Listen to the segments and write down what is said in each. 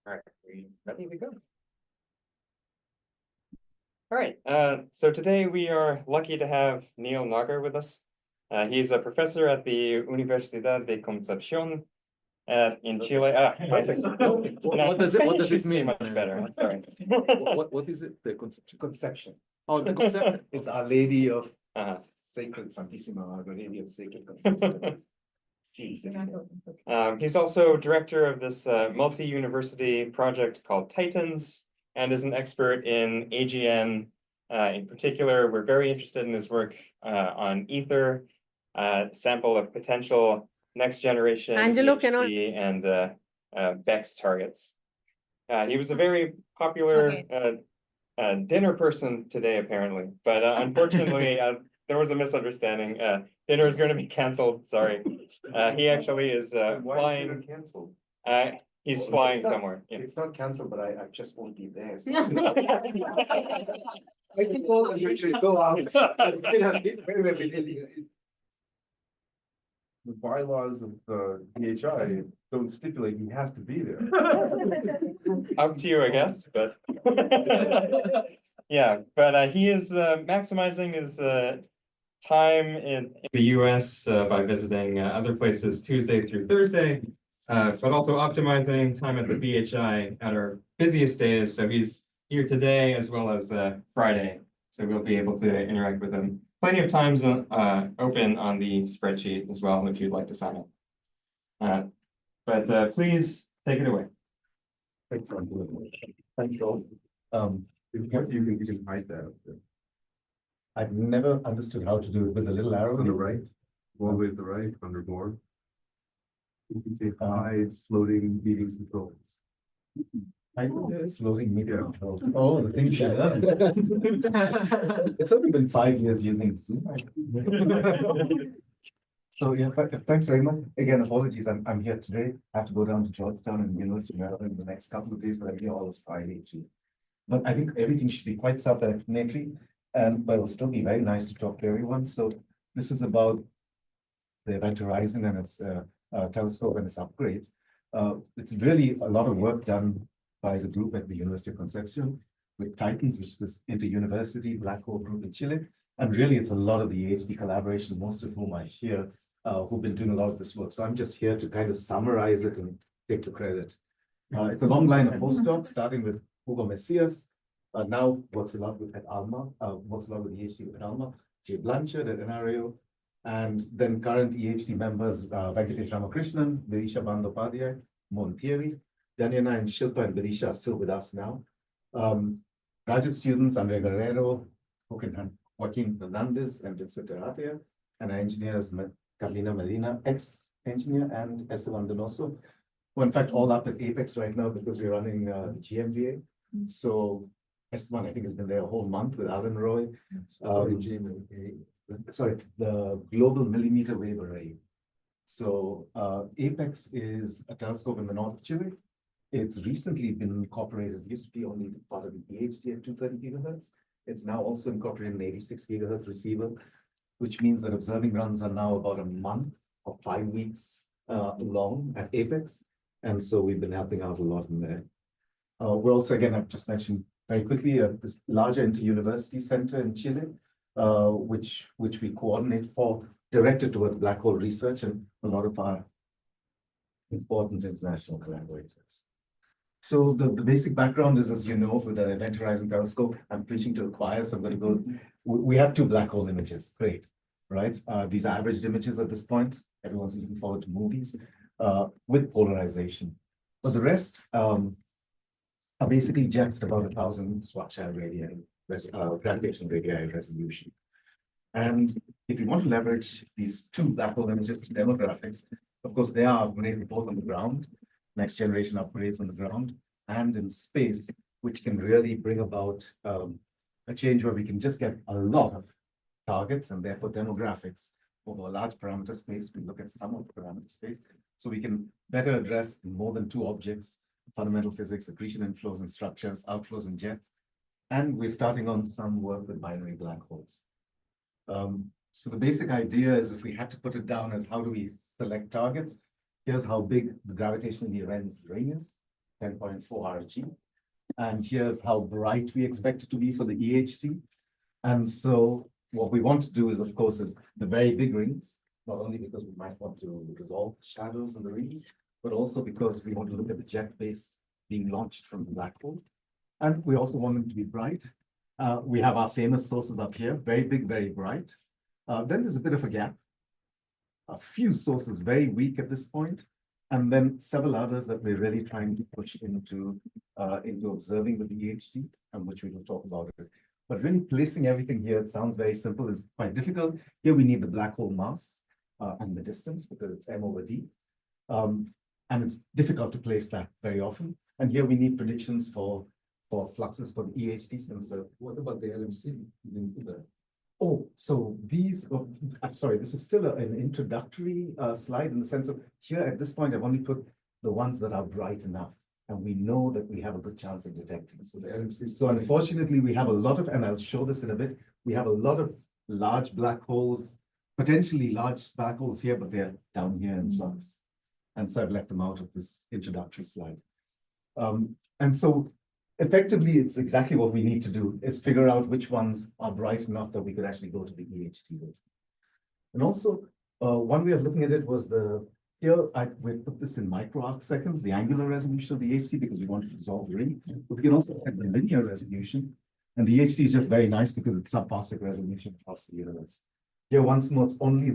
All right, we ready to go? All right, so today we are lucky to have Neil Nagar with us. He's a professor at the Universidad de Concepcion in Chile. What does it mean? Much better. I'm sorry. What is it? The conception. Conception. Oh, the conception. It's Our Lady of Uh-huh. Sacred Santissima, Our Lady of Sacred Conception. He's also director of this multi-university project called Titans, and is an expert in AGN. In particular, we're very interested in his work on ether, sample of potential next generation EHT and Bex targets. He was a very popular dinner person today, apparently, but unfortunately, there was a misunderstanding. Dinner is going to be canceled. Sorry. He actually is flying. Canceled. He's flying somewhere. Yeah. It's not canceled, but I just won't be there. So. I can call you should go out. The bylaws of the DHI don't stipulate he has to be there. Up to you, I guess, but yeah, but he is maximizing his time in the US by visiting other places Tuesday through Thursday, but also optimizing time at the BHI at our busiest days. So he's here today as well as Friday, so we'll be able to interact with him. Plenty of times open on the spreadsheet as well if you'd like to sign up. But please take it away. Thanks, all. You can hide that. I've never understood how to do it with the little arrow. On the right, all the way to the right, under more. You can say hide floating meetings controls. Floating media control. Oh, the things I learned. It's only been 5 years using Zoom. So yeah, thanks very much. Again, apologies. I'm here today. I have to go down to Georgetown and University of Maryland in the next couple of days, but I'm here all of Friday too. But I think everything should be quite self-explanatory, but it'll still be very nice to talk to everyone. So this is about the Event Horizon and its telescope and its upgrades. It's really a lot of work done by the group at the University of Concepcion with Titans, which is this inter-university black hole group in Chile. And really, it's a lot of the EHT collaboration, most of whom are here, who've been doing a lot of this work. So I'm just here to kind of summarize it and take the credit. It's a long line of postdocs, starting with Hugo Messias, now works a lot with at ALMA, works a lot with EHT at ALMA, Jay Blanchard at NRAO, and then current EHT members, Venkatesh Ramakrishnan, Vidisha Bandyopadhyay, Mohan Thierry, Danyana and Shilpa and Vidisha are still with us now. Graduate students, Andre Guerrero, Joaquin Hernandez, and Vincent Terratia, and our engineers, Carolina Medina, ex-engineer, and Esteban Donoso, who in fact all up at Apex right now because we're running the GMVA. So Esteban, I think, has been there a whole month with Alan Roy. Sorry, the Global Millimeter Wave Array. So Apex is a telescope in the north of Chile. It's recently been incorporated. It used to be only part of the EHT at 230 gigahertz. It's now also incorporated an 86 gigahertz receiver, which means that observing runs are now about a month or 5 weeks long at Apex. And so we've been helping out a lot in there. We're also, again, I've just mentioned very quickly, this larger inter-university center in Chile, which we coordinate for, directed towards black hole research and a lot of our important international collaborators. So the basic background is, as you know, with the Event Horizon telescope, I'm preaching to the choir, so I'm going to go. We have 2 black hole images, great, right? These are averaged images at this point. Everyone's looking forward to movies with polarization. But the rest are basically jets at about 1,000 Schwarzschild radii, gravitational radii resolution. And if you want to leverage these 2 black hole images to demographics, of course, they are upgraded both on the ground, next generation upgrades on the ground, and in space, which can really bring about a change where we can just get a lot of targets and therefore demographics over a large parameter space. We look at some of the parameter space, so we can better address more than 2 objects, fundamental physics, accretion inflows and structures, outflows and jets. And we're starting on some work with binary black holes. So the basic idea is, if we had to put it down as how do we select targets, here's how big the gravitational Lorentz ring is. 10.4 RG. And here's how bright we expect it to be for the EHT. And so what we want to do is, of course, is the very big rings, not only because we might want to resolve the shadows in the rings, but also because we want to look at the jet base being launched from the black hole. And we also want them to be bright. We have our famous sources up here, very big, very bright. Then there's a bit of a gap. A few sources very weak at this point, and then several others that we're really trying to push into observing with the EHT, and which we will talk about it. But really placing everything here, it sounds very simple, is quite difficult. Here we need the black hole mass and the distance because it's m/d. And it's difficult to place that very often. And here we need predictions for fluxes for the EHT sensor. What about the LMC? You didn't do that. Oh, so these, I'm sorry, this is still an introductory slide in the sense of here at this point, I've only put the ones that are bright enough. And we know that we have a good chance of detecting. So the LMC. So unfortunately, we have a lot of, and I'll show this in a bit, we have a lot of large black holes, potentially large black holes here, but they're down here in flux. And so I've left them out of this introductory slide. And so effectively, it's exactly what we need to do is figure out which ones are bright enough that we could actually go to the EHT with. And also, one way of looking at it was here we put this in micro arc seconds, the angular resolution of the EHT, because we wanted to resolve the ring. But we can also have the linear resolution. And the EHT is just very nice because it's sub-parsec resolution across the universe. Here, once more, it's only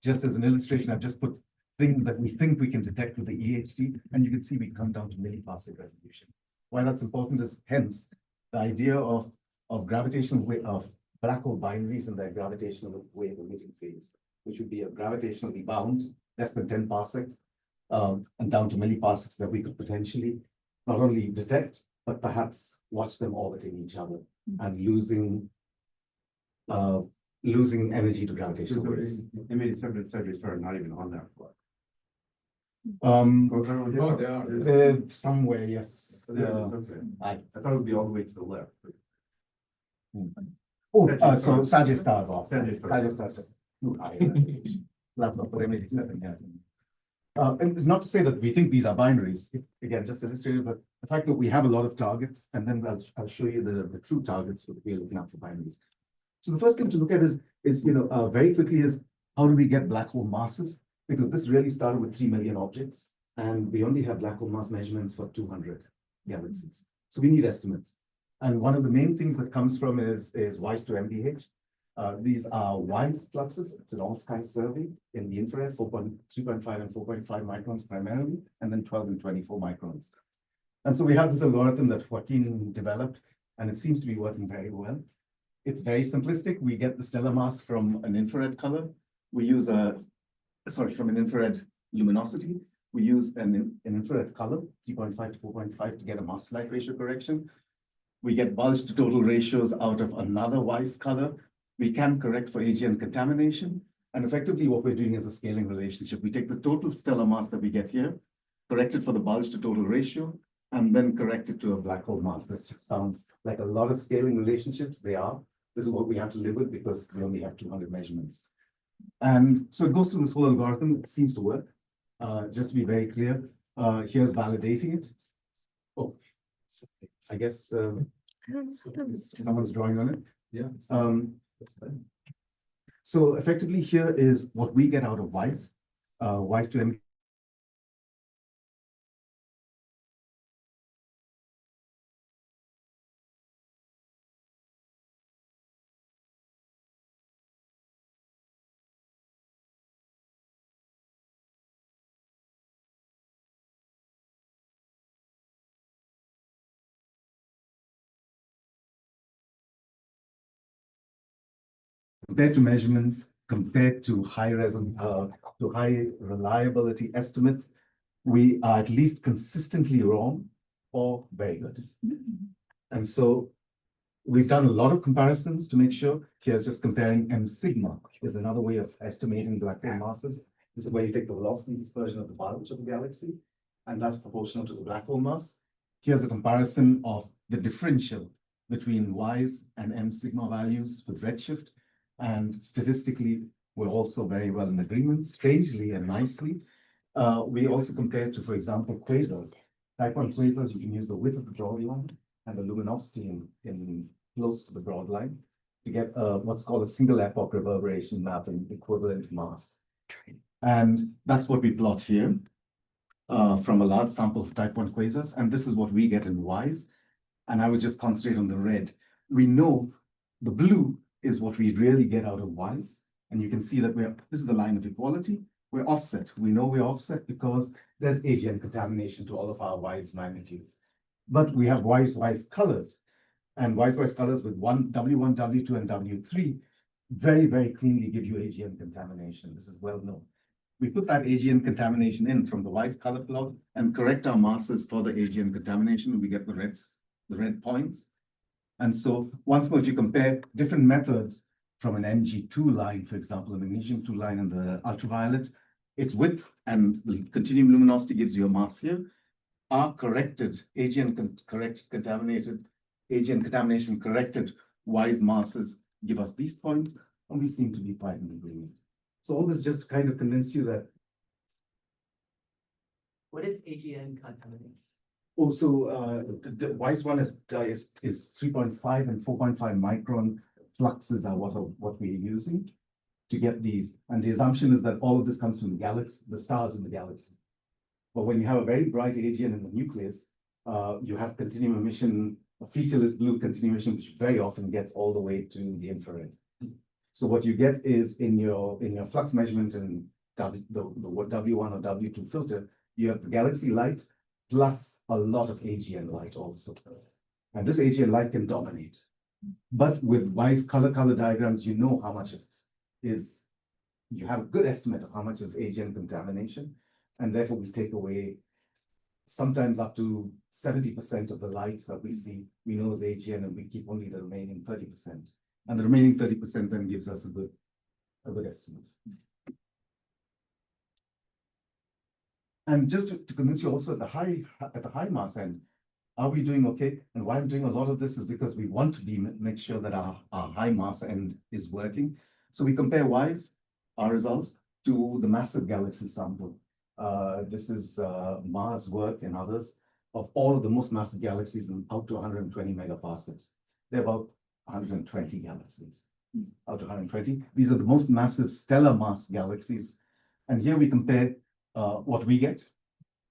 just as an illustration, I've just put things that we think we can detect with the EHT, and you can see we come down to milliparsec resolution. Why that's important is hence the idea of gravitational wave of black hole binaries and their gravitational wave emitting phase, which would be a gravitationally bound less than 10 parsecs and down to milliparsecs that we could potentially not only detect, but perhaps watch them orbiting each other and losing energy to gravitational waves. M87 and SgrA are not even on that floor. Oh, they are. Somewhere, yes. Okay. I thought it would be all the way to the left. So SgrA stars off. SgrA stars just that's not what M87 has. And it's not to say that we think these are binaries. Again, just illustrated, but the fact that we have a lot of targets, and then I'll show you the true targets that we're looking at for binaries. So the first thing to look at is very quickly is how do we get black hole masses? Because this really started with 3 million objects, and we only have black hole mass measurements for 200 galaxies. So we need estimates. And one of the main things that comes from is WISE to MBH. These are WISE fluxes. It's an all-sky survey in the infrared, 3.5 and 4.5 microns primarily, and then 12 and 24 microns. And so we have this algorithm that Joaquin developed, and it seems to be working very well. It's very simplistic. We get the stellar mass from an infrared color. We use from an infrared luminosity. We use an infrared color, 3.5 to 4.5, to get a mass to light ratio correction. We get bulge to total ratios out of another WISE color. We can correct for AGN contamination. And effectively, what we're doing is a scaling relationship. We take the total stellar mass that we get here, correct it for the bulge to total ratio, and then correct it to a black hole mass. This just sounds like a lot of scaling relationships. They are. This is what we have to live with because we only have 200 measurements. And so it goes through this whole algorithm. It seems to work. Just to be very clear, here's validating it. Oh, I guess someone's drawing on it. Yeah. That's fine. So effectively here is what we get out of WISE. WISE to M. Compared to measurements, compared to high reliability estimates, we are at least consistently wrong or very good. And so we've done a lot of comparisons to make sure. Here's just comparing M sigma is another way of estimating black hole masses. This is where you take the velocity dispersion of the bulge of the galaxy, and that's proportional to the black hole mass. Here's a comparison of the differential between WISE and M sigma values with redshift. And statistically, we're also very well in agreement, strangely and nicely. We also compare to, for example, quasars. Type 1 quasars, you can use the width of the broad line and the luminosity in close to the broad line to get what's called a single epoch reverberation mapping equivalent mass. And that's what we plot here from a large sample of type 1 quasars. And this is what we get in Ys. And I would just concentrate on the red. We know the blue is what we really get out of Ys. And you can see that this is the line of equality. We're offset. We know we're offset because there's AGN contamination to all of our Ys magnitudes. But we have Ys colors. And Ys colors with W1, W2, and W3 very, very cleanly give you AGN contamination. This is well known. We put that AGN contamination in from the Ys color plot and correct our masses for the AGN contamination. We get the red points. And so once more, if you compare different methods from an Mg2 line, for example, a magnesium-2 line and the ultraviolet, its width and the continuum luminosity gives you a mass here. Our corrected AGN contamination corrected Ys masses give us these points, and we seem to be quite in agreement. So all this just to kind of convince you that. What is AGN contamination? Also, the Ys one is 3.5 and 4.5 micron fluxes are what we're using to get these. And the assumption is that all of this comes from the galaxy, the stars in the galaxy. But when you have a very bright AGN in the nucleus, you have continuum emission, a featureless blue continuum emission, which very often gets all the way to the infrared. So what you get is in your flux measurement and the W1 or W2 filter, you have the galaxy light plus a lot of AGN light also. And this AGN light can dominate. But with Ys color diagrams, you know how much it is. You have a good estimate of how much is AGN contamination. And therefore we take away sometimes up to 70% of the light that we see, we know is AGN, and we keep only the remaining 30%. And the remaining 30% then gives us a good estimate. And just to convince you also at the high mass end, are we doing okay? And why I'm doing a lot of this is because we want to make sure that our high mass end is working. So we compare Ys, our results, to the massive galaxy sample. This is Mars work and others of all of the most massive galaxies and out to 120 megaparsecs. They're about 120 galaxies out to 120. These are the most massive stellar mass galaxies. And here we compare what we get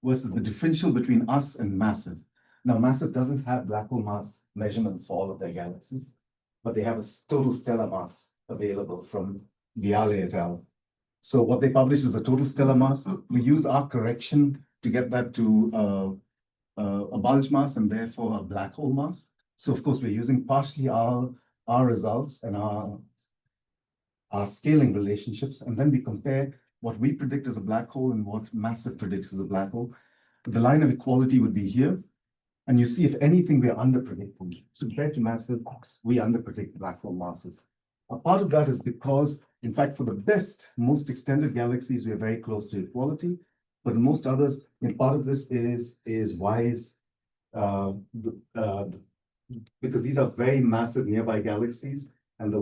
versus the differential between us and massive. Now, massive doesn't have black hole mass measurements for all of their galaxies, but they have a total stellar mass available from Viale et al. So what they publish is a total stellar mass. We use our correction to get that to a bulge mass and therefore a black hole mass. So of course, we're using partially our results and our scaling relationships, and then we compare what we predict as a black hole and what massive predicts as a black hole. The line of equality would be here. And you see, if anything, we are under-predicting. So compared to massive, we under-predict black hole masses. A part of that is because, in fact, for the best, most extended galaxies, we are very close to equality. But in most others, part of this is Ys, because these are very massive nearby galaxies, and the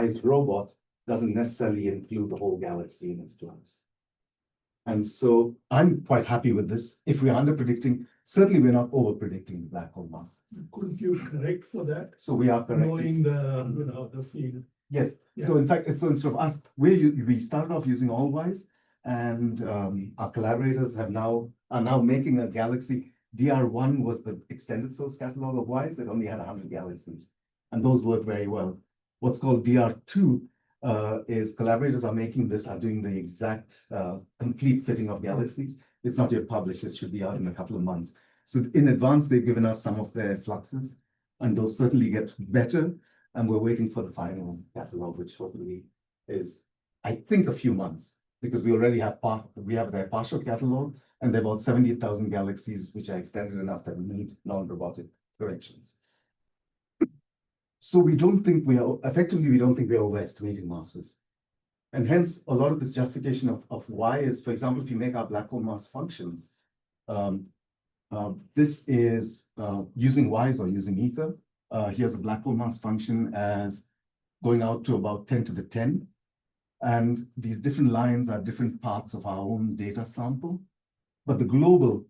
Ys robot doesn't necessarily include the whole galaxy in its class. And so I'm quite happy with this. If we're under-predicting, certainly we're not over-predicting the black hole masses. Couldn't you correct for that? So we are correcting. Knowing the field. Yes. Yeah. So in fact, so instead of us, we started off using all Ys, and our collaborators are now making a galaxy. DR1 was the extended source catalog of Ys that only had 100 galaxies, and those work very well. What's called DR2 is collaborators are doing the exact complete fitting of galaxies. It's not yet published. It should be out in a couple of months. So in advance, they've given us some of their fluxes, and those certainly get better. And we're waiting for the final catalog, which hopefully is, I think, a few months, because we already have their partial catalog, and there are about 70,000 galaxies which are extended enough that need non-robotic corrections. So we don't think we are overestimating masses. And hence, a lot of this justification of why is, for example, if you make our black hole mass functions, this is using Ys or using ether. Here's a black hole mass function as going out to about 10 to the 10. And these different lines are different parts of our own data sample. But the global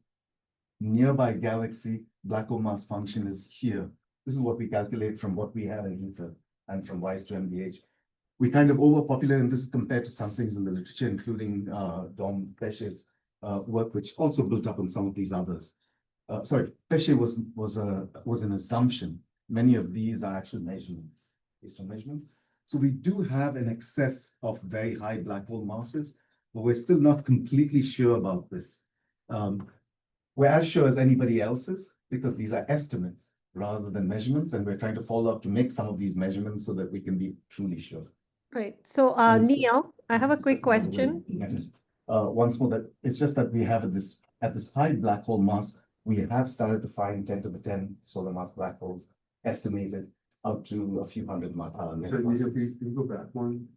nearby galaxy black hole mass function is here. This is what we calculate from what we have in ether and from WISE to MBH. We kind of overpopulate, and this is compared to some things in the literature, including Dom Peche's work, which also built up on some of these others. Sorry, Peche was an assumption. Many of these are actual measurements, based on measurements. So we do have an excess of very high black hole masses, but we're still not completely sure about this. We're as sure as anybody else is, because these are estimates rather than measurements, and we're trying to follow up to make some of these measurements so that we can be truly sure. Right. So, And so- Neil, I have a quick question. Once more, that it's just that we have at this high black hole mass, we have started to find 10 to the 10 solar mass black holes estimated out to a few hundred So megamasses. if you go back one,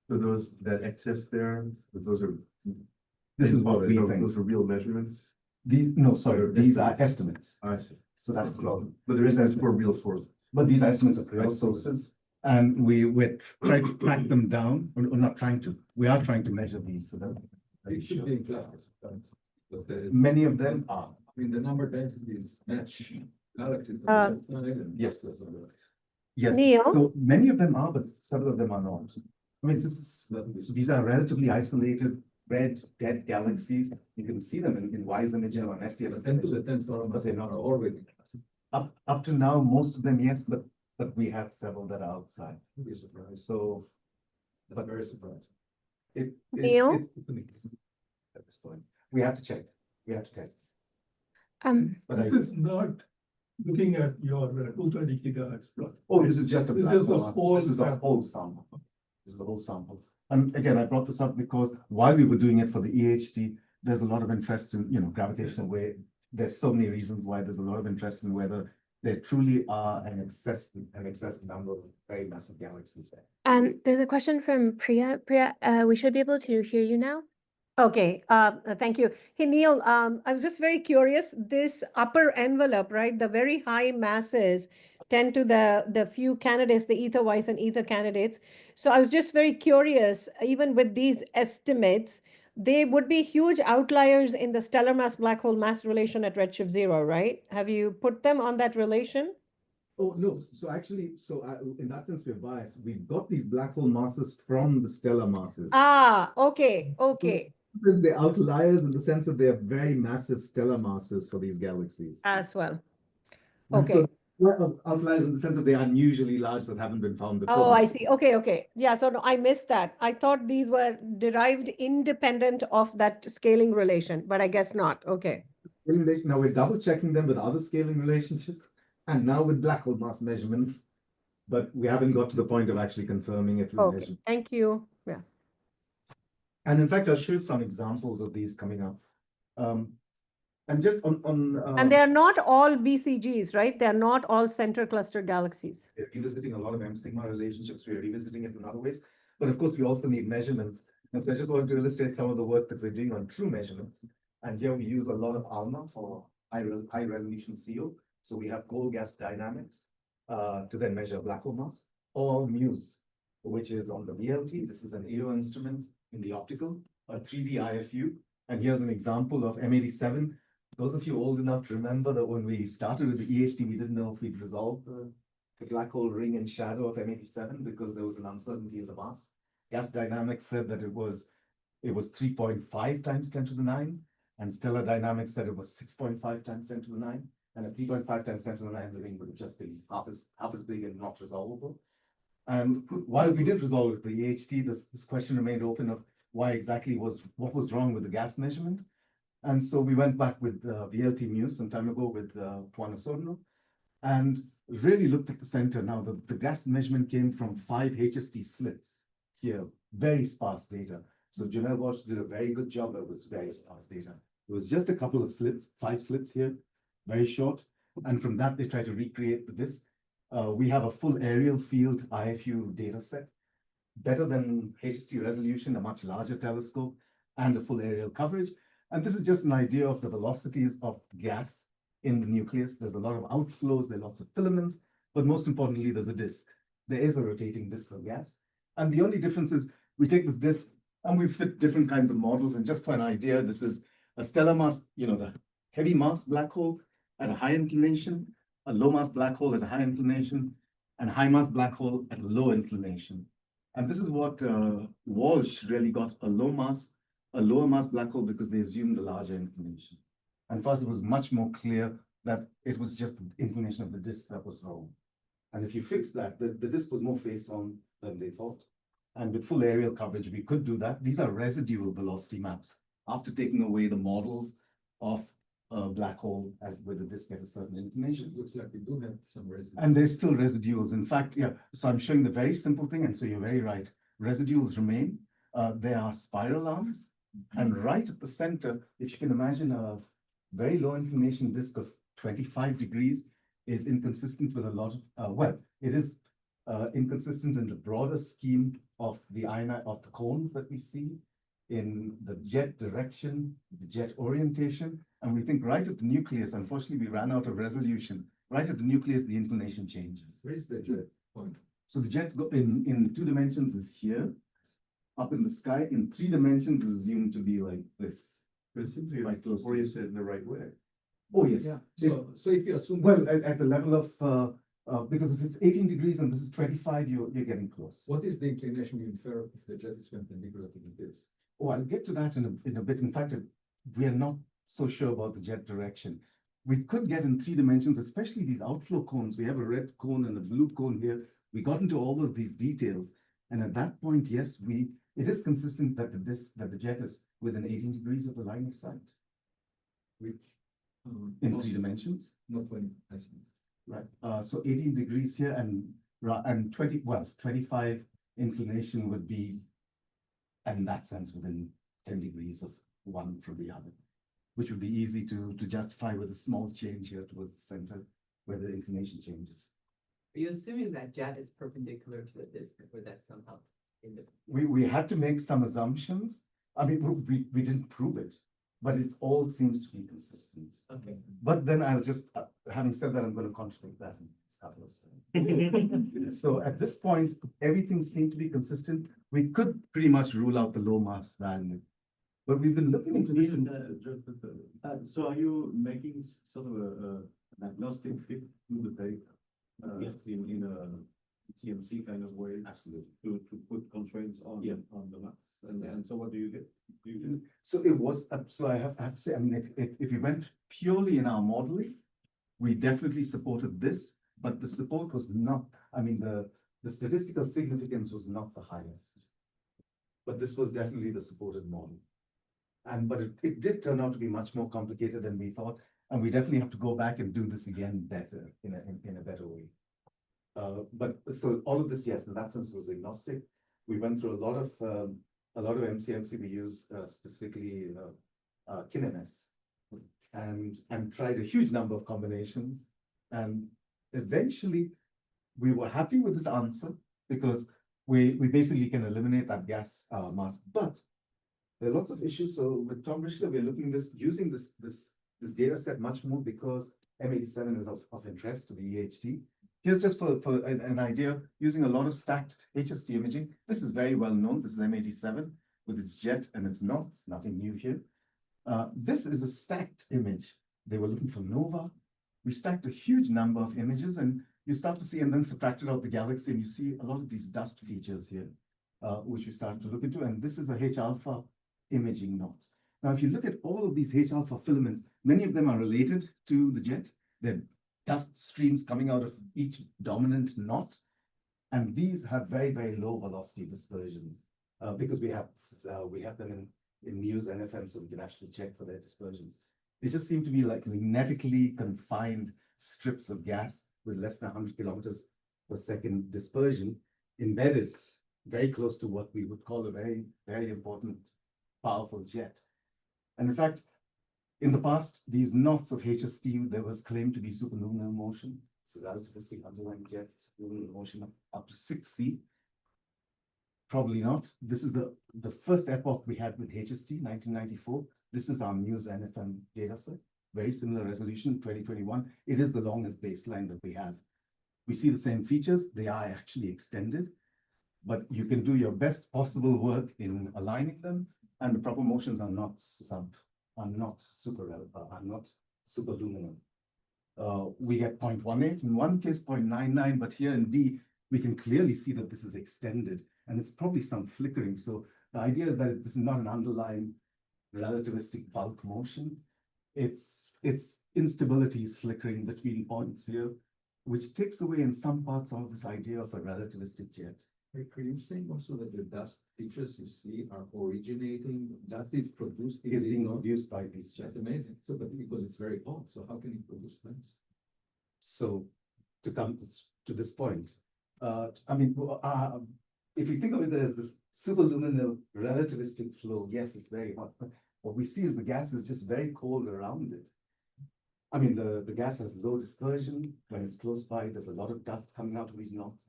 for those, that excess there, those are. This is what we those think. Those are real measurements? These are estimates. I see. So that's the problem. But there is estimates for real sources. But these are estimates of real sources, and we're trying to track them down, or not trying to, we are trying to measure these so that It should be in clusters sometimes, but many of them are. I mean, the number densities match galaxies. Uh, That's not even- Yes. Yes, Neil? so many of them are, but several of them are not. I mean, these are relatively isolated, red, dead galaxies. You can see them in WISE imaging or STS. The 10 to the 10 solar But they're masses not are always in clusters. Up to now, most of them, yes, but we have several that are outside. You'd be surprised. So That's very surprising. Neil? it's at this point. We have to check. We have to test. But This is not looking at your 230 gigahertz plot. this is just a This black is the hole. whole This is the sample. whole sample. This is the whole sample. And again, I brought this up because while we were doing it for the EHT, there's a lot of interest in, gravitational wave. There's so many reasons why there's a lot of interest in whether there truly are an excess number of very massive galaxies there. There's a question from Priya. Priya, we should be able to hear you now. Okay, thank you. Hey, Neil, I was just very curious, this upper envelope, right? The very high masses tend to the few candidates, the ether-wise and ether candidates. So I was just very curious, even with these estimates, they would be huge outliers in the stellar mass black hole mass relation at redshift 0, right? Have you put them on that relation? Oh, no. So actually, in that sense, we're biased. We've got these black hole masses from the stellar masses. Ah, okay, okay. Because they're outliers in the sense that they are very massive stellar masses for these galaxies. As well. And so Okay. well, outliers in the sense that they are unusually large that haven't been found before. Oh, I see. Okay, okay. Yeah, so no, I missed that. I thought these were derived independent of that scaling relation, but I guess not. Okay. Now we're double checking them with other scaling relationships and now with black hole mass measurements, but we haven't got to the point of actually confirming it with Okay, measurements. thank you. Yeah. And in fact, I'll show you some examples of these coming up. And just And they are not all BCGs, right? They're not all center cluster galaxies. we're revisiting a lot of M sigma relationships. We're revisiting it in other ways, but of course we also need measurements. And so I just wanted to illustrate some of the work that we're doing on true measurements. And here we use a lot of ALMA for high resolution CO. So we have cold gas dynamics to then measure black hole mass, or MUSE, which is on the VLT. This is an AO instrument in the optical, a 3D IFU. And here's an example of M87. Those of you old enough to remember that when we started with the EHT, we didn't know if we'd resolve the black hole ring and shadow of M87 because there was an uncertainty of the mass. Gas dynamics said that it was 3.5 times 10 to the 9, and stellar dynamics said it was 6.5 times 10 to the 9, and at 3.5 times 10 to the 9, the ring would have just been half as big and not resolvable. And while we did resolve the EHT, this question remained open of why exactly what was wrong with the gas measurement. And so we went back with VLT MUSE some time ago with Juan Osorno and really looked at the center. Now, the gas measurement came from 5 HST slits here, very sparse data. So Janelle Walsh did a very good job. It was very sparse data. It was just a couple of slits, 5 slits here, very short. And from that, they tried to recreate the disk. We have a full aerial field IFU data set, better than HST resolution, a much larger telescope, and a full aerial coverage. And this is just an idea of the velocities of gas in the nucleus. There's a lot of outflows, there are lots of filaments, but most importantly, there's a disk. There is a rotating disk of gas. And the only difference is we take this disk and we fit different kinds of models. And just for an idea, this is a stellar mass, the heavy mass black hole at a high inclination, a low mass black hole at a high inclination, and a high mass black hole at a low inclination. And this is what Walsh really got a lower mass black hole because they assumed a larger inclination. And for us, it was much more clear that it was just the inclination of the disk that was wrong. And if you fix that, the disk was more face on than they thought. And with full aerial coverage, we could do that. These are residual velocity maps after taking away the models of a black hole where the disk at a certain inclination. Looks like we do have some residue. And there's still residuals. In fact, yeah, so I'm showing the very simple thing. And so you're very right. Residuals remain. There are spiral arms. And right at the center, if you can imagine a very low inclination disk of 25 degrees is inconsistent with a lot of, it is inconsistent in the broader scheme of the cones that we see in the jet direction, the jet orientation. And we think right at the nucleus, unfortunately, we ran out of resolution. Right at the nucleus, the inclination changes. Where is the jet point? So the jet in 2 dimensions is here, up in the sky. In 3 dimensions is assumed to be like this. But it seems to be Quite close to oriented in the right way. Oh, yes. Yeah, It- so if you assume. Well, at the level of, because if it's 18 degrees and this is 25, you're getting close. What is the inclination you infer if the jet is perpendicular to the disk? Oh, I'll get to that in a bit. In fact, we are not so sure about the jet direction. We could get in 3 dimensions, especially these outflow cones. We have a red cone and a blue cone here. We got into all of these details. And at that point, yes, it is consistent that the jet is within 18 degrees of the line of sight Which? in not- 3 dimensions. Not 20, I see. Right. So 18 degrees here and 25 inclination would be, and in that sense, within 10 degrees of one from the other, which would be easy to justify with a small change here towards the center where the inclination changes. Are you assuming that jet is perpendicular to the disk or that somehow in the? We had to make some assumptions. I mean, we didn't prove it, but it all seems to be consistent. Okay. But then I'll just, having said that, I'm going to contradict that in a couple of seconds. So at this point, everything seemed to be consistent. We could pretty much rule out the low mass value. But we've been looking into this. So are you making sort of an agnostic fit to the data? Yes. In a TMC kind of way? Absolutely. To put constraints on, Yeah. on the maps? And so what do you get? Do you get? So it was, so I have to say, I mean, if we went purely in our modeling, we definitely supported this, but the support was not, I mean, the statistical significance was not the highest. But this was definitely the supported model. But it did turn out to be much more complicated than we thought, and we definitely have to go back and do this again better, in a better way. But so all of this, yes, in that sense was agnostic. We went through a lot of MCMC we use, specifically KinMS, and tried a huge number of combinations. And eventually we were happy with this answer because we basically can eliminate that gas mass. But there are lots of issues. So with Tom Richter, we're using this data set much more because M87 is of interest to the EHT. Here's just for an idea, using a lot of stacked HST imaging. This is very well known. This is M87 with its jet and its knots, nothing new here. This is a stacked image. They were looking for nova. We stacked a huge number of images and you start to see, and then subtracted out the galaxy, and you see a lot of these dust features here, which we started to look into. And this is a H-alpha imaging knots. Now, if you look at all of these H-alpha filaments, many of them are related to the jet. They're dust streams coming out of each dominant knot. And these have very, very low velocity dispersions because we have them in Muse NFM, so we can actually check for their dispersions. They just seem to be like magnetically confined strips of gas with less than 100 kilometers per second dispersion embedded very close to what we would call a very, very important, powerful jet. And in fact, in the past, these knots of HST, there was claimed to be superluminal motion. It's a relativistic underlying jet, superluminal motion up to 6C. Probably not. This is the first epoch we had with HST, 1994. This is our Muse NFM dataset. Very similar resolution, 2021. It is the longest baseline that we have. We see the same features. They are actually extended, but you can do your best possible work in aligning them, and the proper motions are not superluminal. We get 0.18, in one case 0.99, but here in D, we can clearly see that this is extended and it's probably some flickering. So the idea is that this is not an underlying relativistic bulk motion. It's instability is flickering between points here, which takes away in some parts of this idea of a relativistic jet. Are you saying also that the dust features you see are originating, dust is produced? It is being produced by these jets. That's amazing. So, but because it's very hot, so how can it produce dust? So to come to this point, if we think of it as this superluminal relativistic flow, yes, it's very hot, but what we see is the gas is just very cold around it. I mean, the gas has low dispersion. When it's close by, there's a lot of dust coming out of these knots.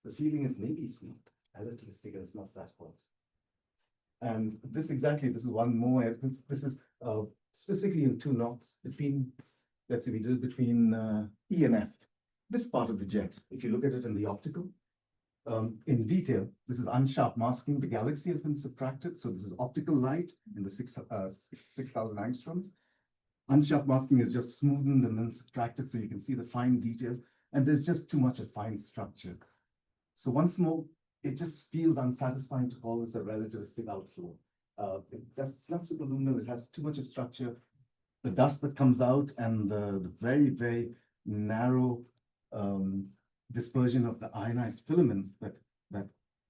The feeling is maybe it's not relativistic and it's not that hot. And this is one more evidence. This is specifically in 2 knots between, let's say we did it between E and F. This part of the jet, if you look at it in the optical, in detail, this is unsharp masking. The galaxy has been subtracted. So this is optical light in the 6,000 angstroms. Unsharp masking is just smoothened and then subtracted so you can see the fine detail. And there's just too much of fine structure. So once more, it just feels unsatisfying to call this a relativistic outflow. It's not superluminal, it has too much of structure. The dust that comes out and the very, very narrow dispersion of the ionized filaments that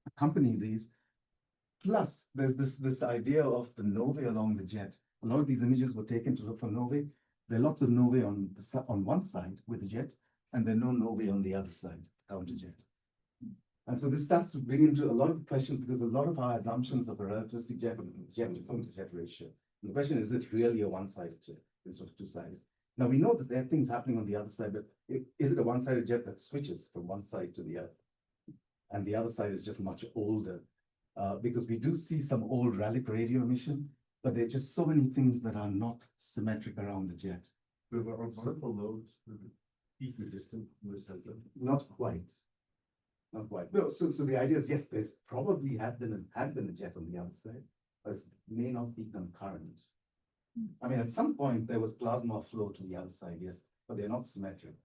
accompany these. Plus, there's this idea of the novae along the jet. A lot of these images were taken to look for novae. There are lots of novae on one side with the jet, and there are no novae on the other side, counter jet. And so this starts to bring into a lot of questions because a lot of our assumptions of a relativistic jet is jet to counter jet ratio. And the question is it really a one-sided jet instead of two-sided? Now we know that there are things happening on the other side, but is it a one-sided jet that switches from one side to the other? And the other side is just much older because we do see some old relic radio emission, but there are just so many things that are not symmetric around the jet. But are particle loads equidistant in the center? Not quite. Not quite. No, so the idea is, yes, there's probably has been a jet on the other side, but it may not be concurrent. I mean, at some point there was plasma flow to the other side, yes, but they're not symmetric.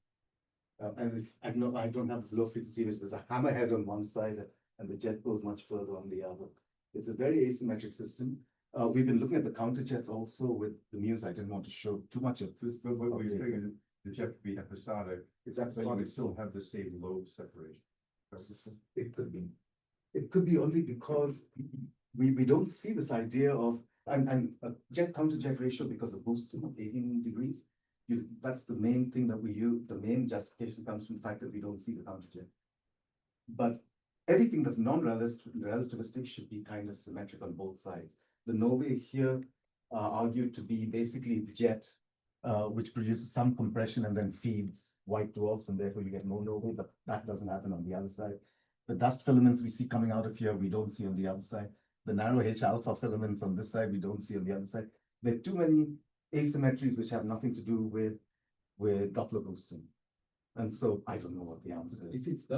And if I don't have this low frequency image, there's a hammerhead on one side and the jet goes much further on the other. It's a very asymmetric system. We've been looking at the counter jets also with the Muse. I didn't want to show too much of this. But what you're saying is the jet could be episodic, It's but you episodic. would still have the same lobe separation. It could be. It could be only because we don't see this idea of and a jet counter jet ratio because of boosting of 18 degrees. That's the main thing that we use. The main justification comes from the fact that we don't see the counter jet. But everything that's non-relativistic should be kind of symmetric on both sides. The novae here are argued to be basically the jet, which produces some compression and then feeds white dwarfs, and therefore you get more novae, but that doesn't happen on the other side. The dust filaments we see coming out of here, we don't see on the other side. The narrow H alpha filaments on this side, we don't see on the other side. There are too many asymmetries which have nothing to do with Doppler boosting. And so I don't know what the answer is. If it's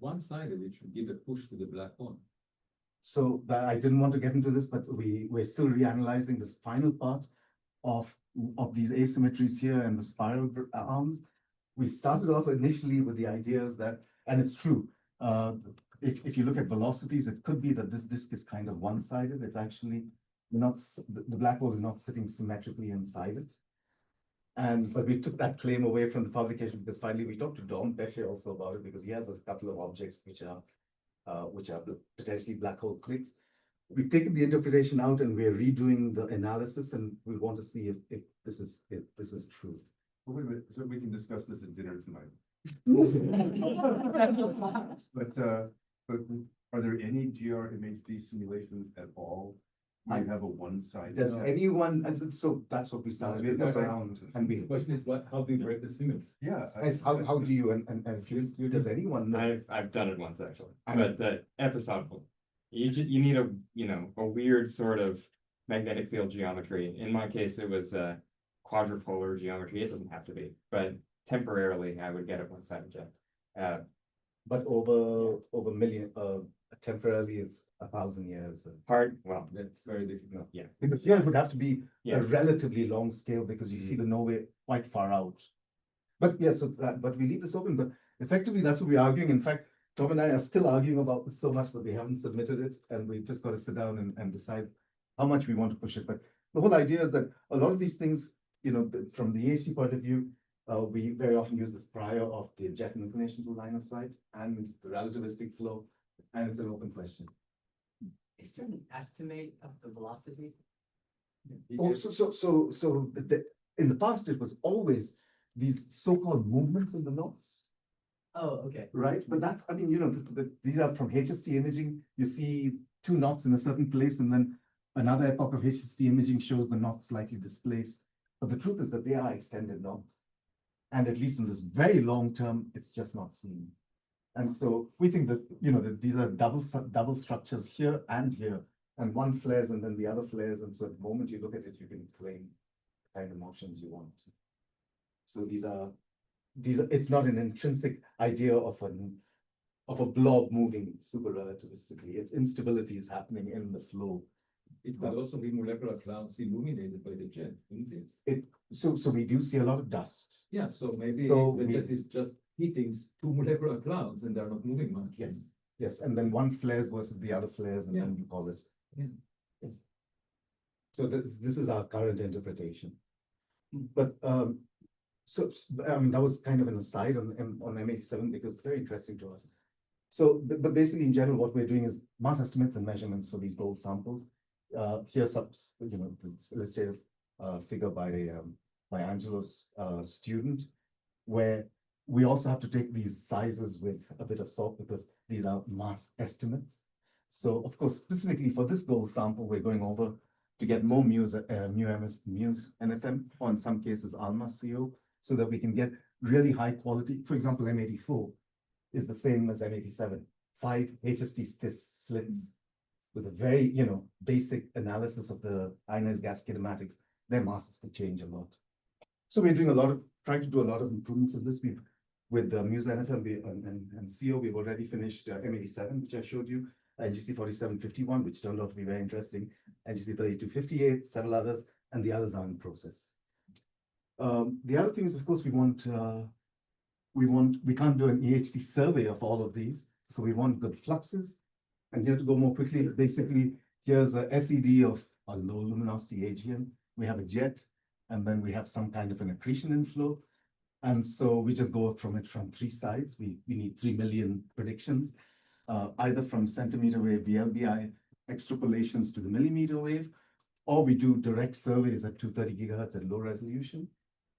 one-sided, it should give a push to the black hole. So I didn't want to get into this, but we're still reanalyzing this final part of these asymmetries here and the spiral arms. We started off initially with the ideas that, and it's true, if you look at velocities, it could be that this disk is kind of one-sided. It's actually not, the black hole is not sitting symmetrically inside it. But we took that claim away from the publication because finally we talked to Don Pesce also about it because he has a couple of objects which are potentially black hole clicks. We've taken the interpretation out and we're redoing the analysis, and we want to see if this is true. Well, wait a minute, so we can discuss this at dinner tonight. But are there any GR-MHD simulations at all? I have a one-sided. Does anyone, so that's what we started with around, and The question is, how do you break the symmetry? Yeah. how do you, and if you, does anyone know? I've done it once actually, I mean- but episodical. You need a weird sort of magnetic field geometry. In my case, it was quadrupolar geometry. It doesn't have to be, but temporarily I would get a one-sided jet. But over temporarily it's 1,000 years. Hard, well, That's very difficult. Yeah, because here it would have to be Yeah. a relatively long scale because you see the Norway quite far out. But yeah, so but we leave this open, but effectively that's what we're arguing. In fact, Tom and I are still arguing about this so much that we haven't submitted it, and we've just got to sit down and decide how much we want to push it. But the whole idea is that a lot of these things, you know, from the EHT point of view, we very often use this prior of the jet inclination to line of sight and the relativistic flow, and it's an open question. Is there an estimate of the velocity? Oh, in the past, it was always these so-called movements in the knots, Oh, okay. right? But that's, I mean, you know, these are from HST imaging. You see 2 knots in a certain place, and then another epoch of HST imaging shows the knots slightly displaced. But the truth is that they are extended knots. And at least in this very long term, it's just not seen. And so we think that, you know, that these are double structures here and here, and one flares and then the other flares. And so at the moment you look at it, you can claim the kind of motions you want. So these are, it's not an intrinsic idea of a blob moving super relativistically. Its instability is happening in the flow. It could also be molecular clouds illuminated by the jet, isn't it? So we do see a lot of dust. Yeah, so maybe So the we- jet is just hitting 2 molecular clouds and they're not moving much. Yes, and then one flares versus the other flares, and Yeah. then you call it. Yes. So this is our current interpretation. But I mean, that was kind of an aside on M87 because it's very interesting to us. So, but basically in general, what we're doing is mass estimates and measurements for these gold samples. Here's this illustrative figure by Angelo's student, where we also have to take these sizes with a bit of salt because these are mass estimates. So of course, specifically for this gold sample, we're going over to get more Muse NFM, or in some cases ALMA CO, so that we can get really high quality. For example, M84 is the same as M87, 5 HST slits with a very, you know, basic analysis of the ionized gas kinematics. Their masses could change a lot. So we're doing trying to do a lot of improvements in this. With the Muse NFM and CO, we've already finished M87, which I showed you, NGC 4751, which turned out to be very interesting, NGC 3258, several others, and the others are in process. The other thing is, of course, we can't do an EHT survey of all of these, so we want good fluxes. And here to go more quickly, basically, here's a SED of a low luminosity AGN. We have a jet, and then we have some kind of an accretion inflow. And so we just go from 3 sides. We need 3 million predictions, either from centimeter wave VLBI extrapolations to the millimeter wave, or we do direct surveys at 230 gigahertz at low resolution,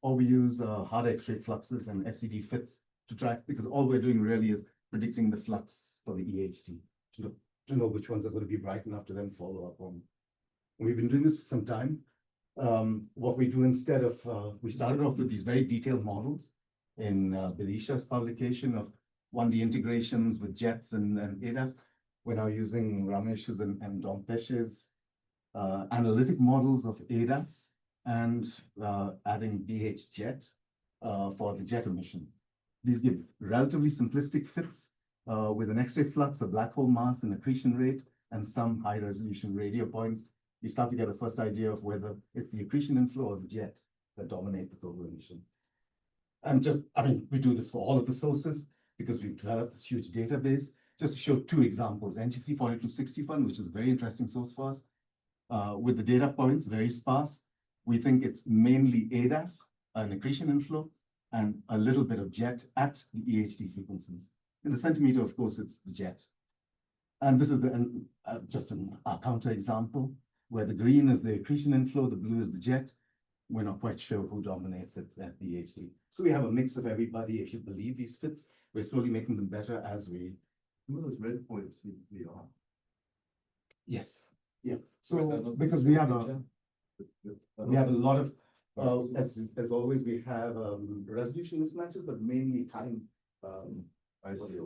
or we use hard X-ray fluxes and SED fits to track, because all we're doing really is predicting the flux for the EHT to know which ones are going to be bright enough to then follow up on. We've been doing this for some time. What we do instead of, we started off with these very detailed models in Belisha's publication of 1D integrations with jets and ADAS. We're now using Ramesh's and Dompesh's analytic models of ADAS and adding BH jet for the jet emission. These give relatively simplistic fits with an X-ray flux, a black hole mass, an accretion rate, and some high resolution radio points. You start to get a first idea of whether it's the accretion inflow or the jet that dominate the total emission. And just, I mean, we do this for all of the sources because we've developed this huge database. Just to show 2 examples, NGC 4261, which is a very interesting source for us. With the data points, very sparse. We think it's mainly ADAF, an accretion inflow, and a little bit of jet at the EHT frequencies. In the centimeter, of course, it's the jet. And this is just a counter example, where the green is the accretion inflow, the blue is the jet. We're not quite sure who dominates it at the EHT. So we have a mix of everybody. If you believe these fits, we're slowly making them better as we. Those red points need to be off. Yes, yeah. So because we have a lot of, as always, we have resolution mismatches, but mainly time. I see.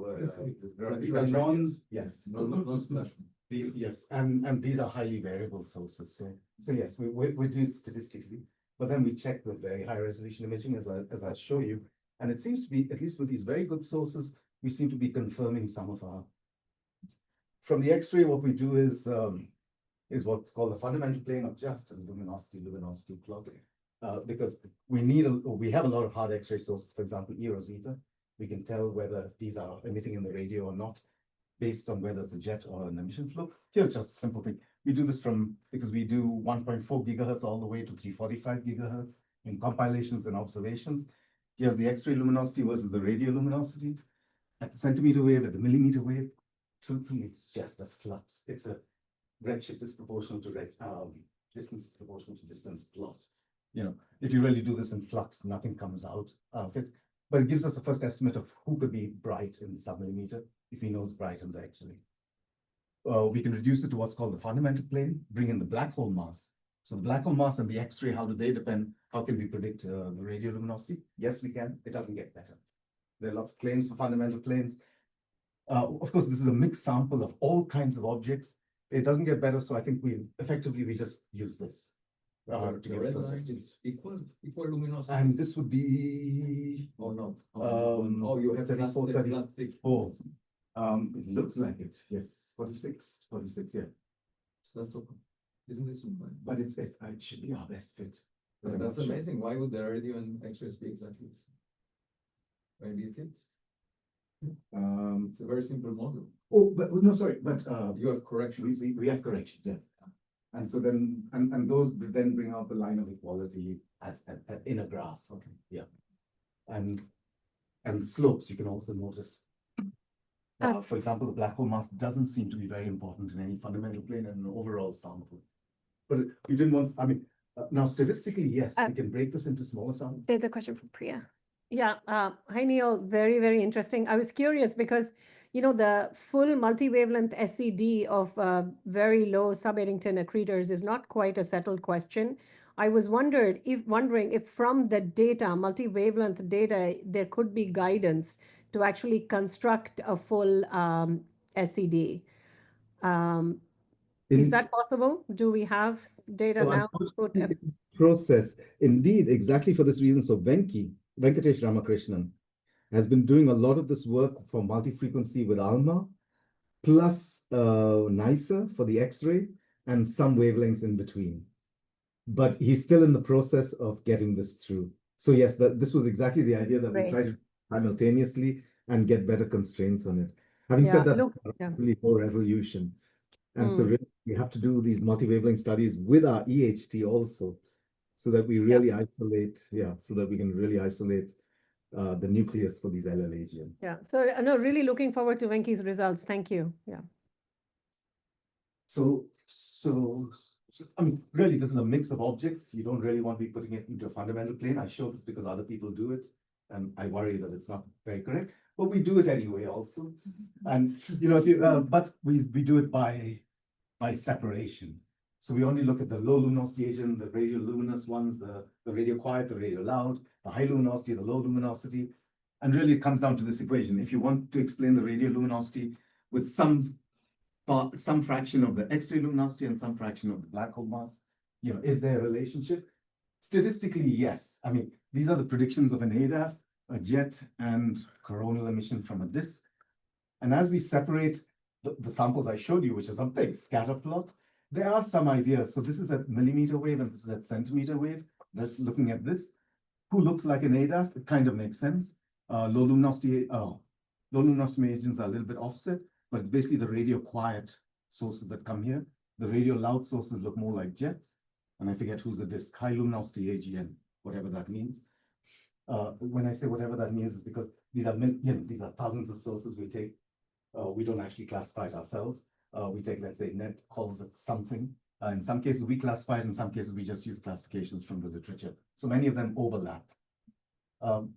Yes. Non-slash. Yes, and these are highly variable sources. So yes, we do it statistically, but then we check with very high resolution imaging as I show you, and it seems to be, at least with these very good sources, we seem to be confirming some of from the X-ray, what we do is what's called the fundamental plane of just a luminosity plot. Because we have a lot of hard X-ray sources, for example, E or zeta. We can tell whether these are emitting in the radio or not, based on whether it's a jet or an emission flow. Here's just a simple thing. We do this because we do 1.4 gigahertz all the way to 345 gigahertz in compilations and observations. Here's the X-ray luminosity versus the radio luminosity. At the centimeter wave, at the millimeter wave, truthfully, it's just a flux. It's a redshift is proportional to distance is proportional to distance plot. You know, if you really do this in flux, nothing comes out of it. But it gives us a first estimate of who could be bright in submillimeter if we know it's bright in the X-ray. We can reduce it to what's called the fundamental plane, bring in the black hole mass. So the black hole mass and the X-ray, how do they depend? How can we predict the radioluminosity? Yes, we can. It doesn't get better. There are lots of claims for fundamental planes. Of course, this is a mixed sample of all kinds of objects. It doesn't get better, so I think we just use this. To The get red first line estimate. is equal luminosity. And this would be Or not? Oh, you have 34, plastic. 34. It looks like it. Yes, 46, yeah. So that's okay. Isn't this one? But it should be our best fit. But I'm That's not sure. amazing. Why would the radio and X-rays be exactly the same? Why do you think? It's a very simple model. Oh, but no, sorry, but You have corrections. we have corrections, yes. And so then, and those then bring out the line of equality as in a graph. Okay, yeah. And the slopes you can also notice. For example, the black hole mass doesn't seem to be very important in any fundamental plane and an overall sample. But you didn't want, now statistically, yes, we can break this into smaller samples. There's a question from Priya. Yeah, hi Neil, very, very interesting. I was curious because, you know, the full multi-wavelength SCD of very low sub-Eddington accretors is not quite a settled question. I was wondering if from the data, multi-wavelength data, there could be guidance to actually construct a full SCD. Is that possible? Do we have data So now? unfortunately, process, indeed, exactly for this reason. So Venkatesh Ramakrishnan has been doing a lot of this work for multi-frequency with ALMA, plus NICER for the X-ray, and some wavelengths in between. But he's still in the process of getting this through. So yes, this was exactly the idea that we tried to simultaneously and get better constraints on it. Having said that, really low resolution. And so really, we have to do these multi-wavelength studies with our EHT also, so that we really isolate, so that we can really isolate the nucleus for these LLAGN. Yeah, so no, really looking forward to Venki's results. Thank you. Yeah. So I mean, really, this is a mix of objects. You don't really want to be putting it into a fundamental plane. I show this because other people do it, and I worry that it's not very correct. But we do it anyway, also. And you know, if you but we do it by separation. So we only look at the low luminosity agent, the radioluminous ones, the radio quiet, the radio loud, the high luminosity, the low luminosity. And really, it comes down to this equation. If you want to explain the radioluminosity with some fraction of the X-ray luminosity and some fraction of the black hole mass, you know, is there a relationship? Statistically, yes. I mean, these are the predictions of an ADAF, a jet, and coronal emission from a disk. And as we separate the samples I showed you, which is a big scatter plot, there are some ideas. So this is at millimeter wave and this is at centimeter wave. Just looking at this, who looks like an ADAF? It kind of makes sense. Low luminosity agents are a little bit offset, but it's basically the radio quiet sources that come here. The radio loud sources look more like jets. And I forget who's a disk, high luminosity AGN, whatever that means. When I say whatever that means, is because these are these are thousands of sources we take. We don't actually classify it ourselves. We take, let's say, net calls it something. In some cases, we classify it. In some cases, we just use classifications from the literature. So many of them overlap.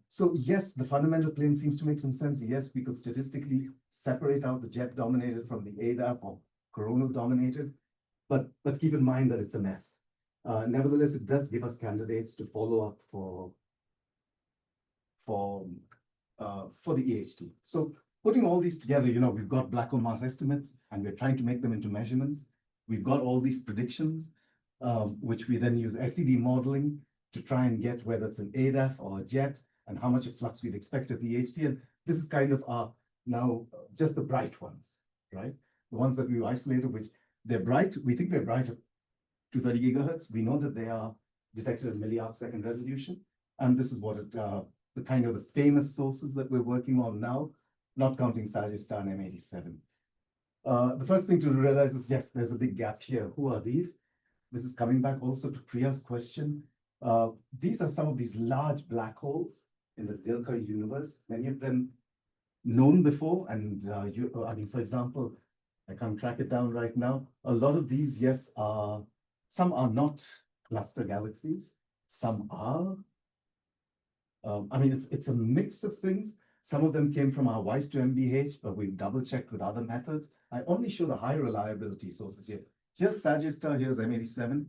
So yes, the fundamental plane seems to make some sense. Yes, we could statistically separate out the jet dominated from the ADAP or coronal dominated, but keep in mind that it's a mess. Nevertheless, it does give us candidates to follow up for the EHT. So putting all these together, you know, we've got black hole mass estimates and we're trying to make them into measurements. We've got all these predictions, which we then use SED modeling to try and get whether it's an ADAF or a jet and how much of flux we'd expect at the EHT. And this is kind of our now just the bright ones, right? the ones that we've isolated, which they're bright, we think they're bright at 230 gigahertz. We know that they are detected at milli-arc-second resolution. And this is what it, the kind of the famous sources that we're working on now, not counting SgrA and M87. The first thing to realize is, yes, there's a big gap here. Who are these? This is coming back also to Priya's question. These are some of these large black holes in the Dilka universe, many of them known before. And I mean, for example, I can't track it down right now. A lot of these, yes, some are not cluster galaxies, some are. I mean, it's a mix of things. Some of them came from our WISE to MBH, but we've double checked with other methods. I only show the high reliability sources here. Here's SgrA, here's M87.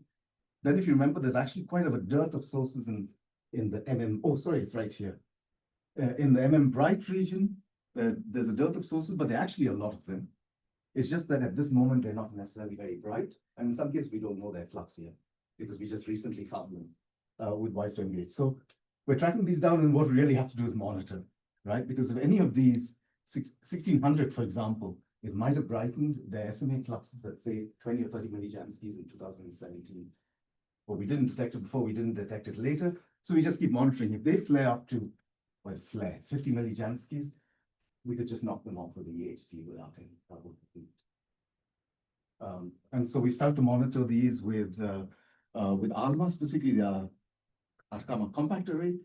Then if you remember, there's actually quite a dearth of sources in the MM, oh, sorry, it's right here. In the MM bright region, there's a dearth of sources, but there are actually a lot of them. It's just that at this moment, they're not necessarily very bright. And in some cases, we don't know their flux here because we just recently found them with WISE to MBH. So we're tracking these down, and what we really have to do is monitor, right? Because if any of these, 1600, for example, it might have brightened their SMA fluxes that say 20 or 30 millijanskis in 2017. But we didn't detect it before, we didn't detect it later. So we just keep monitoring. If they flare up to, well, 50 millijanskis, we could just knock them off with the EHT without any trouble. And so we start to monitor these with ALMA, specifically the Atacama Compact Array.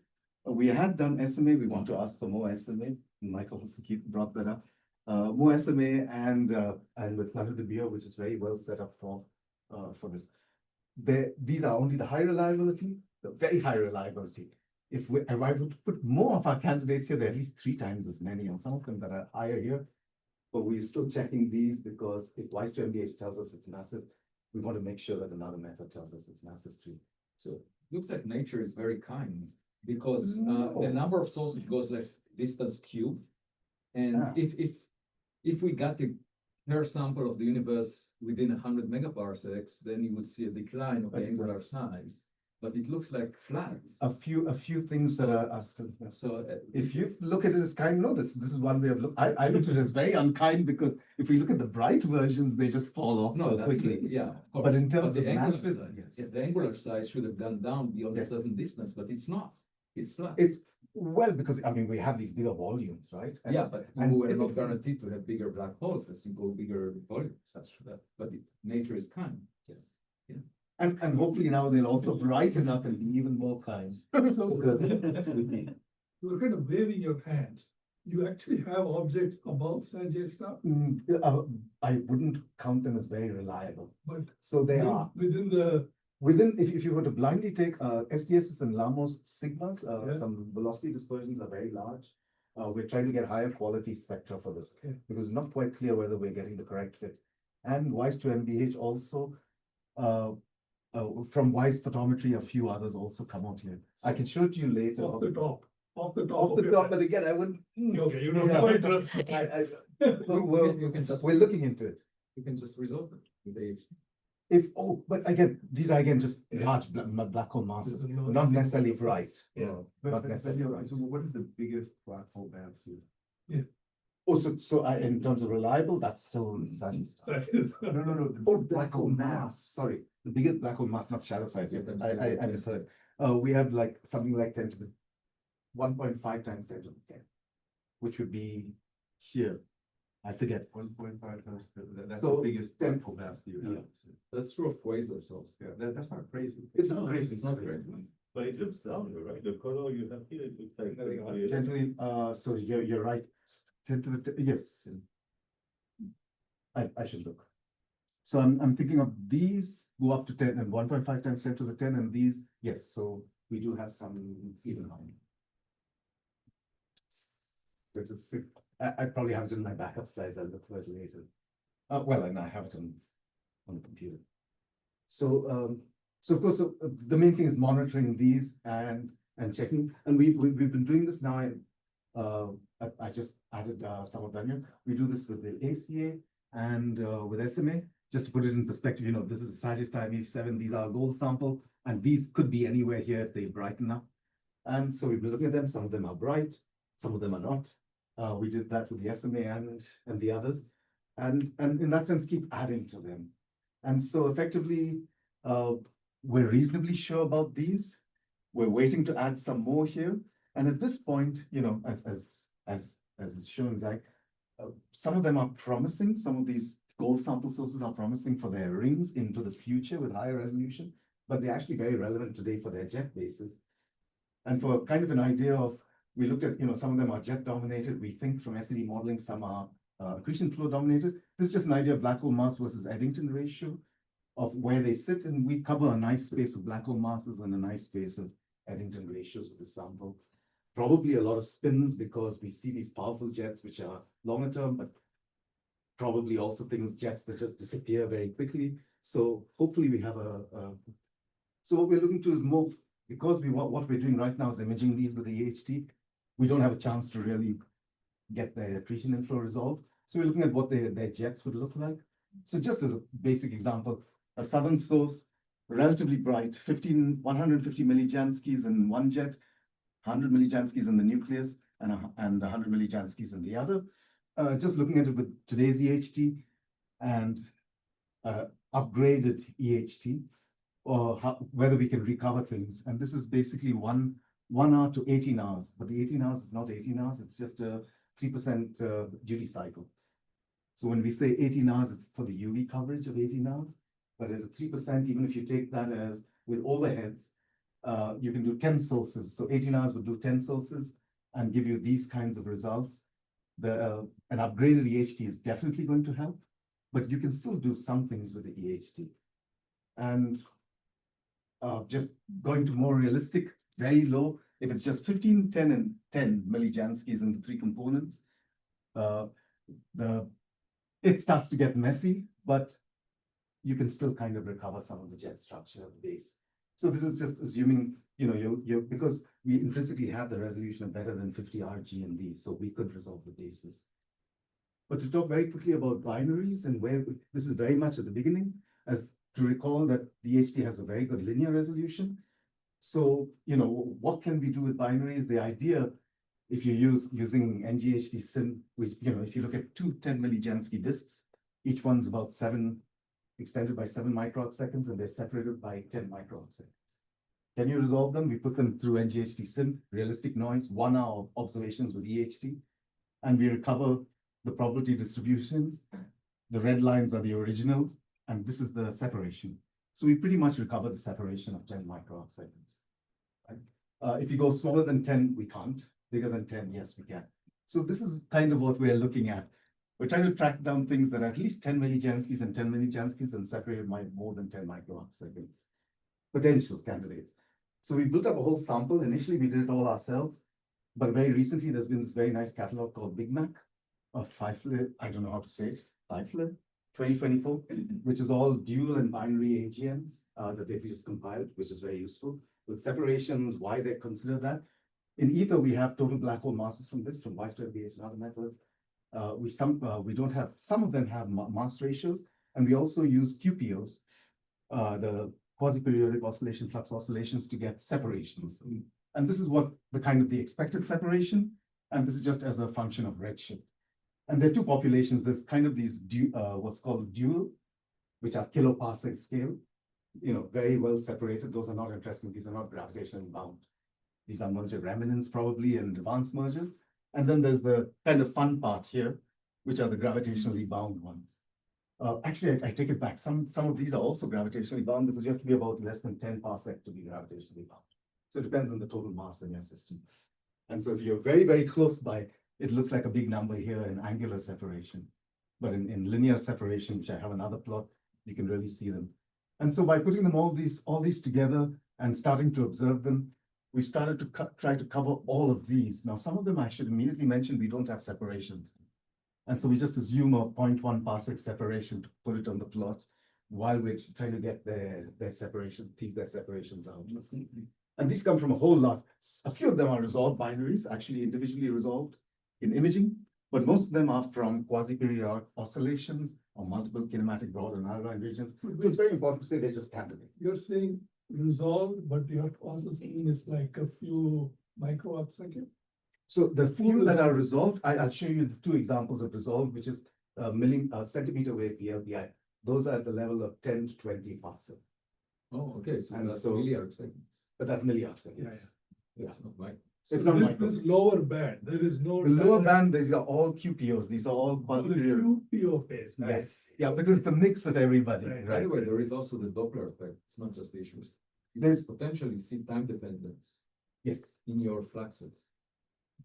We had done SMA, we want to ask for more SMA. Michael also brought that up. More SMA and with Planet de Bio, which is very well set up for this. These are only the high reliability, the very high reliability. If I were to put more of our candidates here, they're at least 3 times as many, and some of them that are higher here. But we're still checking these because if WISE to MBH tells us it's massive, we want to make sure that another method tells us it's massive too. So looks like nature is very kind because No. the number of sources goes like distance cubed. And if we got the per sample of the universe within 100 megaparsecs, then you would see a decline of the angular size. But it looks like flat. A few things that are still. So If you look at it as kind, no, this is one way of look. I looked at it as very unkind because if we look at the bright versions, they just fall off so that's quickly. yeah, of course. But in terms the of angular massive, size, yes. yeah, the angular size should have gone down beyond a Yes. certain distance, but it's not. It's flat. It's well because I mean we have these bigger volumes, right? And, yeah, but and you were not typically- guaranteed to have bigger black holes as you go bigger volumes. That's true. But nature is kind. Yes. Yeah. And hopefully now they'll also brighten up and be even more kind. So you're kind of waving your hands. You actually have objects above SgrA, I wouldn't count them as very reliable. but So they are. within the, If you were to blindly take SDSs and LAMOS sigmas, Yeah. some velocity dispersions are very large. We're trying to get higher quality spectra for this Okay. because it's not quite clear whether we're getting the correct fit. And WISE to MBH also, from WISE photometry, a few others also come out here. I can show it to you later. off the top Off of the your top, head. but again, I wouldn't. Okay, you don't Yeah. quite trust. You can just We're looking into it. you can just resolve it with AHT. But again, these are again just large black hole masses, This is not- not necessarily bright. Yeah. Not necessarily bright. So what is the biggest black hole mass here? Oh, so in terms of reliable, that's still SgrA. That is. No. Oh, black hole mass, sorry, the biggest black hole mass, not shadow size. I misheard. We have like something like 10 to the 1.5 times 10 to the 10, which would be here. I forget. 1.5 times, that's So, the biggest 10 black hole mass you Yeah. have. That's true of quasars also. Yeah, that's not crazy. It's not crazy. It's not crazy. But it looks down here, right? The color you have here, it looks like. Gently, so you're right. 10 to the, yes. I should look. So I'm thinking of these go up to 10 and 1.5 times 10 to the 10 and these, yes, so we do have some even high. I probably have it in my backup slides, I'll look for it later. Well, and I have it on the computer. So of course, the main thing is monitoring these and checking, and we've been doing this now. I just added some of them. We do this with the ACA and with SMA, just to put it in perspective. You know, this is a SgrA M87. These are a gold sample, and these could be anywhere here if they brighten up. And so we've been looking at them. Some of them are bright, some of them are not. We did that with the SMA and the others. and in that sense, keep adding to them. And so effectively, we're reasonably sure about these. We're waiting to add some more here. And at this point, you know, as is shown, Zach, some of them are promising. Some of these gold sample sources are promising for their rings into the future with higher resolution, but they're actually very relevant today for their jet bases. And for kind of an idea of, we looked at, you know, some of them are jet dominated. We think from SED modeling, some are accretion flow dominated. This is just an idea of black hole mass versus Eddington ratio of where they sit. And we cover a nice space of black hole masses and a nice space of Eddington ratios with this sample. Probably a lot of spins because we see these powerful jets, which are longer term, but probably also jets that just disappear very quickly. So hopefully we have so what we're looking to is more, because what we're doing right now is imaging these with the EHT. We don't have a chance to really get the accretion inflow resolved. So we're looking at what their jets would look like. So just as a basic example, a southern source, relatively bright, 150 millijanskis in one jet, 100 millijanskis in the nucleus, and 100 millijanskis in the other. Just looking at it with today's EHT and upgraded EHT, or whether we can recover things. And this is basically 1 hour to 18 hours, but the 18 hours is not 18 hours, it's just a 3% duty cycle. So when we say 18 hours, it's for the UV coverage of 18 hours, but at a 3%, even if you take that as with overheads, you can do 10 sources. So 18 hours would do 10 sources and give you these kinds of results. An upgraded EHT is definitely going to help, but you can still do some things with the EHT. And just going to more realistic, very low, if it's just 15, 10, and 10 millijanskis in the three components, it starts to get messy, but you can still kind of recover some of the jet structure of the base. So this is just assuming, you know, because we intrinsically have the resolution of better than 50 RG in these, so we could resolve the bases. But to talk very quickly about binaries and where this is very much at the beginning, as to recall that the EHT has a very good linear resolution. So, you know, what can we do with binaries? The idea, if you're using NGHT sim, which, you know, if you look at two 10 millijansky disks, each one's about extended by 7 micro seconds, and they're separated by 10 micro seconds. Can you resolve them? We put them through NGHT sim, realistic noise, 1 hour of observations with EHT, and we recover the probability distributions. The red lines are the original, and this is the separation. So we pretty much recover the separation of 10 micro seconds. Right? If you go smaller than 10, we can't. Bigger than 10, yes, we can. So this is kind of what we're looking at. We're trying to track down things that are at least 10 millijanskis and 10 millijanskis and separated by more than 10 microseconds. Potential candidates. So we built up a whole sample. Initially, we did it all ourselves, but very recently, there's been this very nice catalog called Big Mac of FIFLE, I don't know how to say it, FIFLE 2024, which is all dual and binary AGMs that they've just compiled, which is very useful with separations, why they consider that. In ether, we have total black hole masses from this, from Y2BH and other methods. We don't have, some of them have mass ratios, and we also use QPOs, the quasi-periodic oscillation flux oscillations, to get separations. And this is what the expected separation, and this is just as a function of redshift. And there are two populations. There's kind of these what's called dual, which are kiloparsec scale, you know, very well separated. Those are not interesting. These are not gravitationally bound. These are merger remnants probably and advanced mergers. And then there's the kind of fun part here, which are the gravitationally bound ones. Actually, I take it back. Some of these are also gravitationally bound because you have to be about less than 10 parsec to be gravitationally bound. So it depends on the total mass in your system. And so if you're very, very close by, it looks like a big number here in angular separation. But in linear separation, which I have another plot, you can really see them. And so by putting them all these together and starting to observe them, we started to try to cover all of these. Now, some of them I should immediately mention, we don't have separations. And so we just assume a 0.1 parsec separation to put it on the plot while we're trying to get their separation, tease their separations out. And these come from a whole lot. A few of them are resolved binaries, actually individually resolved in imaging, but most of them are from quasi-periodic oscillations or multiple kinematic broad and alkaline regions. So it's very important to say they're just candidates. You're saying resolved, but you have to also seen it's like a few micro-second. So the few that are resolved, I'll show you the two examples of resolved, which is centimeter wave VLBI. Those are at the level of 10 to 20 parsec. Oh, okay, so And that's so- milliarc seconds. But that's milliarc seconds. That's not right. So It's not this, micro. this lower band, there is no. The lower direct- band, these are all QPOs. These are all So the quasi-periodic. QPO phase. I Yes, see. yeah, because it's a mix of everybody, Right. By right? the way, there is also the Doppler effect. It's not just the issues. You There's- potentially see time dependence Yes. in your fluxes,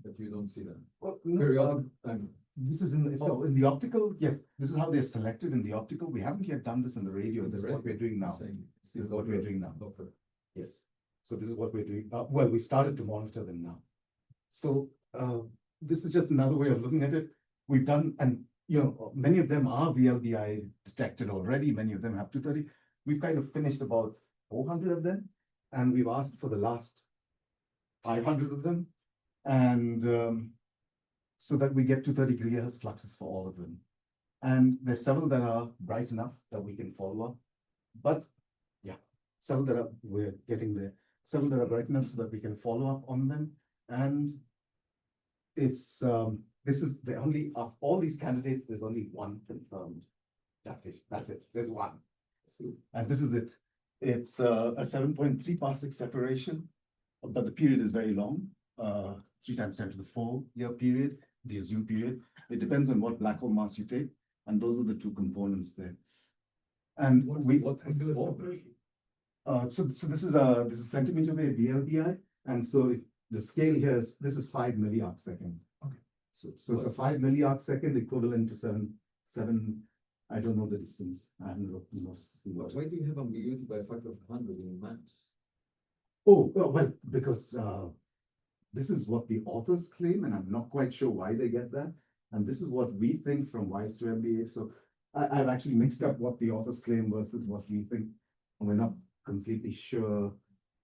but you don't see that. Well, no, Periodic time. this is in the optical, yes, this is how they're selected in the optical. We haven't yet done this in the radio. This is what we're doing now. This This is what we're doing now. Doppler. Yes. So this is what we're doing. Well, we've started to monitor them now. So this is just another way of looking at it. We've done, and many of them are VLBI detected already. Many of them have 230. We've kind of finished about 400 of them, and we've asked for the last 500 of them. And so that we get 230 gigahertz fluxes for all of them. And there's several that are bright enough that we can follow up. But yeah, several that are, we're getting there. Several that are bright enough so that we can follow up on them. And it's, this is the only, of all these candidates, there's only one confirmed datation. That's it, there's one. And this is it. It's a 7.3 parsec separation, but the period is very long. 3 times 10 to the 4 year period, the assumed period. It depends on what black hole mass you take, and those are the two components there. And What angular separation? so this is centimeter wave VLBI, and so the scale here is, this is 5 milliarc second. Okay. So it's a 5 milliarc second equivalent to seven. I don't know the distance. I haven't noticed. Why do you have ambiguity by a factor of 100 in mass? Oh, well, because this is what the authors claim, and I'm not quite sure why they get that. And this is what we think from WISE to MBA. So I've actually mixed up what the authors claim versus what we think, and we're not completely sure.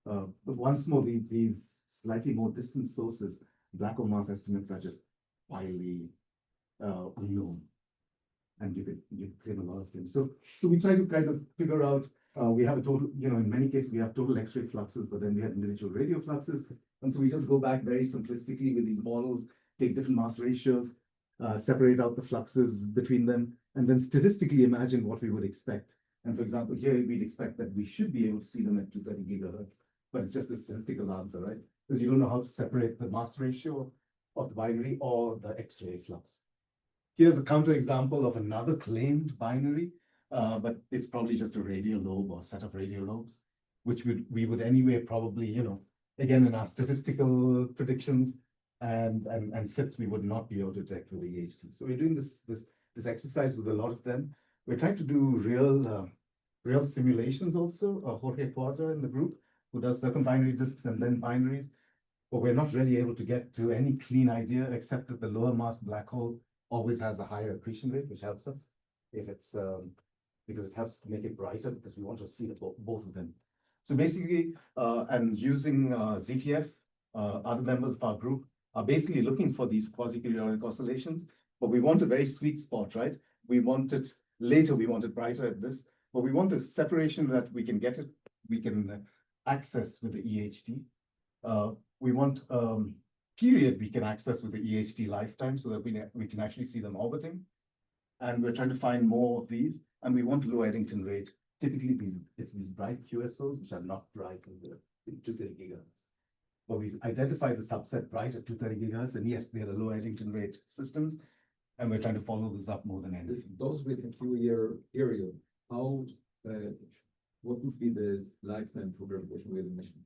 But once more, these slightly more distant sources, black hole mass estimates are just wildly unknown. And you could claim a lot of them. So we try to kind of figure out, we have a total, in many cases, we have total X-ray fluxes, but then we have individual radio fluxes. And so we just go back very simplistically with these models, take different mass ratios, separate out the fluxes between them, and then statistically imagine what we would expect. And for example, here we'd expect that we should be able to see them at 230 gigahertz, but it's just a statistical answer, right? Because you don't know how to separate the mass ratio of the binary or the X-ray flux. Here's a counterexample of another claimed binary, but it's probably just a radial lobe or set of radial lobes, which we would anyway probably, again, in our statistical predictions and fits, we would not be able to detect with the EHT. So we're doing this exercise with a lot of them. We're trying to do real simulations also. Jorge Cuadra in the group, who does circumbinary disks and then binaries, but we're not really able to get to any clean idea except that the lower mass black hole always has a higher accretion rate, which helps us if it's because it helps make it brighter, because we want to see both of them. So basically, and using ZTF, other members of our group are basically looking for these quasi-periodic oscillations, but we want a very sweet spot, right? We want it later, we want it brighter at this, but we want a separation that we can get it, we can access with the EHT. We want period we can access with the EHT lifetime so that we can actually see them orbiting. And we're trying to find more of these, and we want low Eddington rate. Typically, it's these bright QSOs, which are not bright in 230 gigahertz. But we've identified the subset bright at 230 gigahertz, and yes, they're the low Eddington rate systems, and we're trying to follow this up more than anything. Those with a few year period, how, what would be the lifetime for gravitational wave emission?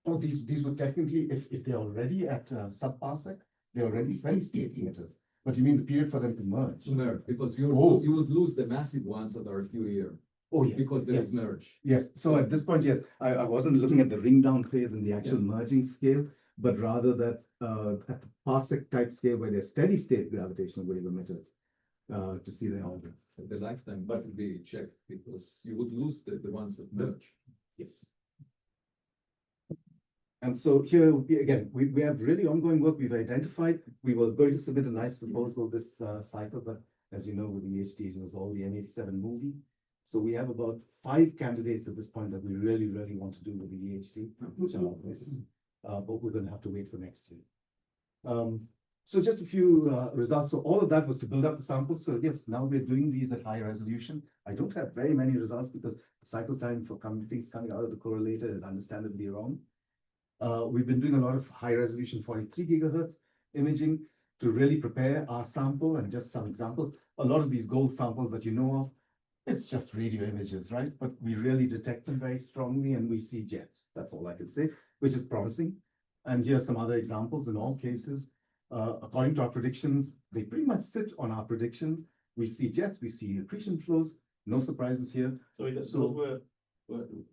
Oh, these would technically, if they're already at sub-parsec, they're already steady-state emitters. But you mean the period for them to merge? Merge, because you would lose the massive ones that are a few year. Oh, yes. Because there is merge. Yes, so at this point, yes, I wasn't looking at the ring down phase and the actual merging scale, but rather that at the parsec type scale where they're steady-state gravitational wave emitters to see their orbits. The lifetime would be checked because you would lose the ones that merge. Yes. And so here, again, we have really ongoing work we've identified. We were going to submit a nice proposal this cycle, but as you know, with the EHT, it was all the M87 movie. So we have about 5 candidates at this point that we really, really want to do with the EHT, which are obvious, but we're going to have to wait for next year. So just a few results. So all of that was to build up the sample. So yes, now we're doing these at high resolution. I don't have very many results because the cycle time for things coming out of the correlator is understandably wrong. We've been doing a lot of high resolution 43 gigahertz imaging to really prepare our sample, and just some examples. A lot of these gold samples that you know of, it's just radio images, right? But we really detect them very strongly and we see jets. That's all I can say, which is promising. And here are some other examples. In all cases, according to our predictions, they pretty much sit on our predictions. We see jets, we see accretion flows, no surprises here. So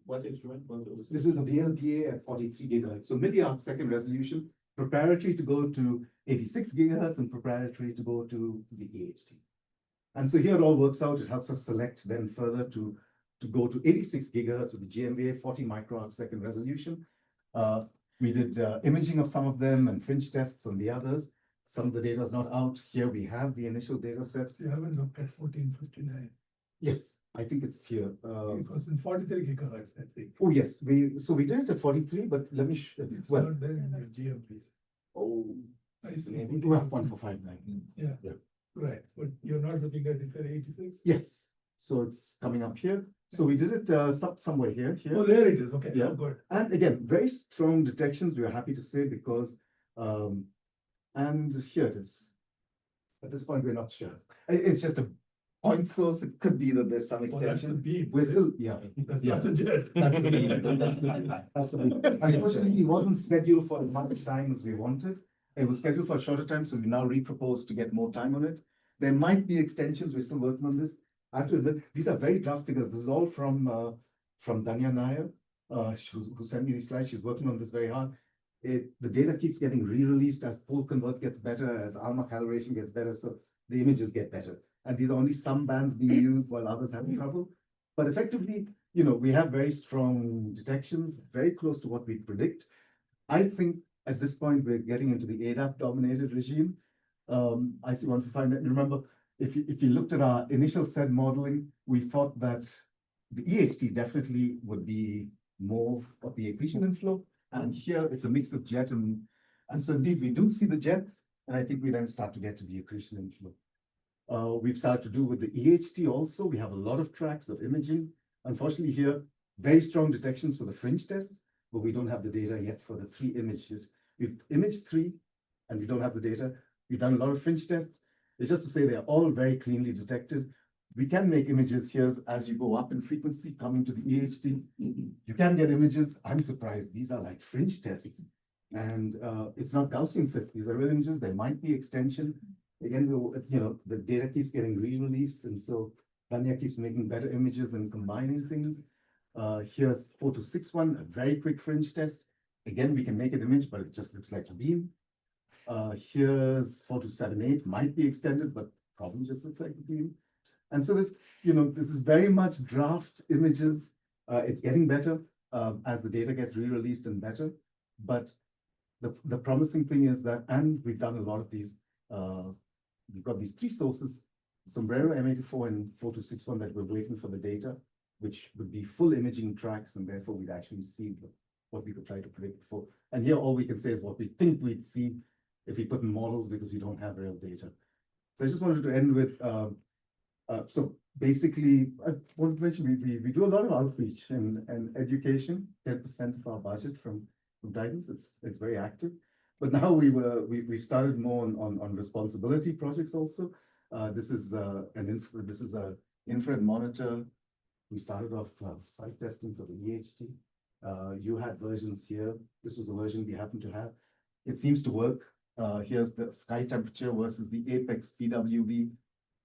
what instrument? This is the VLBA at 43 gigahertz. So milli-arc second resolution, preparatory to go to 86 gigahertz and preparatory to go to the EHT. And so here it all works out. It helps us select then further to go to 86 gigahertz with the GMVA 40 microarc second resolution. We did imaging of some of them and fringe tests on the others. Some of the data is not out. Here we have the initial data sets. You haven't looked at 1459. Yes, I think it's here. It was in 43 gigahertz, I think. Oh, yes. We did it at 43, but let me It's well, not there in your GMPs. oh, I see. maybe we have 1459. Yeah, right, but you're not looking at it at 86? Yes. So it's coming up here. So we did it somewhere here. Oh, there it is, okay, Yeah. oh, good. And again, very strong detections, we are happy to say, because, and here it is. At this point, we're not sure. It's just a point source. It could be that there's some Well, that's the extension. beam. We're still, yeah. That's yeah. not the jet. That's the beam. That's the beam. Unfortunately, it wasn't scheduled for as much time as we wanted. It was scheduled for a shorter time, so we now repropose to get more time on it. There might be extensions. We're still working on this. I have to admit, these are very draft figures. This is all from Danya Nair, who sent me these slides. She's working on this very hard. The data keeps getting re-released as pole convert gets better, as ALMA calibration gets better, so the images get better. And these are only some bands being used while others have trouble. But effectively, we have very strong detections, very close to what we predict. I think at this point, we're getting into the ADAP-dominated regime. I see 145. Remember, if you looked at our initial SED modeling, we thought that the EHT definitely would be more of the accretion inflow. And here it's a mix of jet and so indeed we do see the jets, and I think we then start to get to the accretion inflow. We've started to do with the EHT also. We have a lot of tracks of imaging. Unfortunately here, very strong detections for the fringe tests, but we don't have the data yet for the 3 images. We've imaged 3 and we don't have the data. We've done a lot of fringe tests. It's just to say they're all very cleanly detected. We can make images here as you go up in frequency, coming to the EHT. You can get images. I'm surprised. These are like fringe tests. And it's not Gaussian fits. These are real images. There might be extension. Again, the data keeps getting re-released. And so Danya keeps making better images and combining things. Here's 4261, a very quick fringe test. Again, we can make an image, but it just looks like a beam. Here's 4278, might be extended, but probably just looks like a beam. And so this is very much draft images. It's getting better as the data gets re-released and better. But the promising thing is that, and we've done a lot of these, we've got these 3 sources, Sombrero, M84, and 4261 that we're waiting for the data, which would be full imaging tracks, and therefore we'd actually see what we could try to predict before. And here all we can say is what we think we'd see if we put in models, because we don't have real data. So I just wanted to end with, so basically, I want to mention we do a lot of outreach and education, 10% of our budget from guidance. It's very active. But now we've started more on responsibility projects also. This is an infrared monitor. We started off site testing for the EHT. You had versions here. This was the version we happen to have. It seems to work. Here's the sky temperature versus the apex PWV.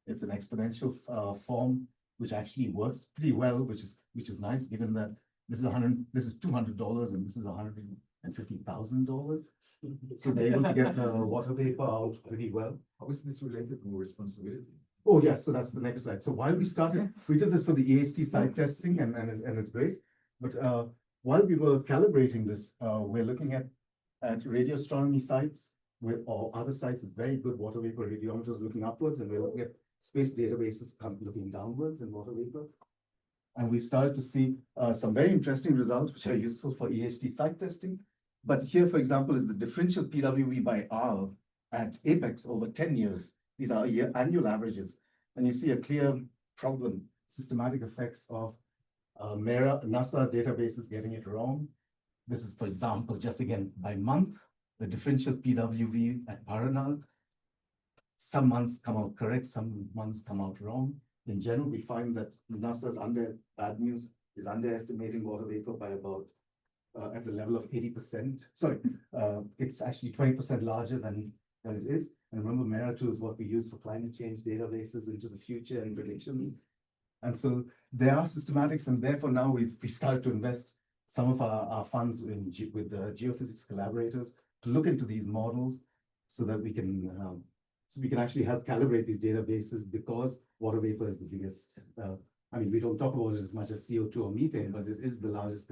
It's an exponential form, which actually works pretty well, which is nice, given that this is $200 and this is $150,000. So they're able to get the water vapor out pretty well. How is this related to responsibility? Oh, yeah, so that's the next slide. So while we started, we did this for the EHT site testing, and it's great. But while we were calibrating this, we're looking at radio astronomy sites or other sites with very good water vapor radiometers looking upwards, and we're looking at space databases looking downwards in water vapor. And we've started to see some very interesting results, which are useful for EHT site testing. But here, for example, is the differential PWV by R at apex over 10 years. These are annual averages. And you see a clear problem, systematic effects of NASA databases getting it wrong. This is, for example, just again by month, the differential PWV at Paranal. Some months come out correct, some months come out wrong. In general, we find that NASA's bad news is underestimating water vapor by about at the level of 80%. Sorry, it's actually 20% larger than it is. And remember, MERA2 is what we use for climate change databases into the future and predictions. And so there are systematics, and therefore now we've started to invest some of our funds with the geophysics collaborators to look into these models so that we can actually help calibrate these databases, because water vapor is the biggest. I mean, we don't talk about it as much as CO2 or methane, but it is the largest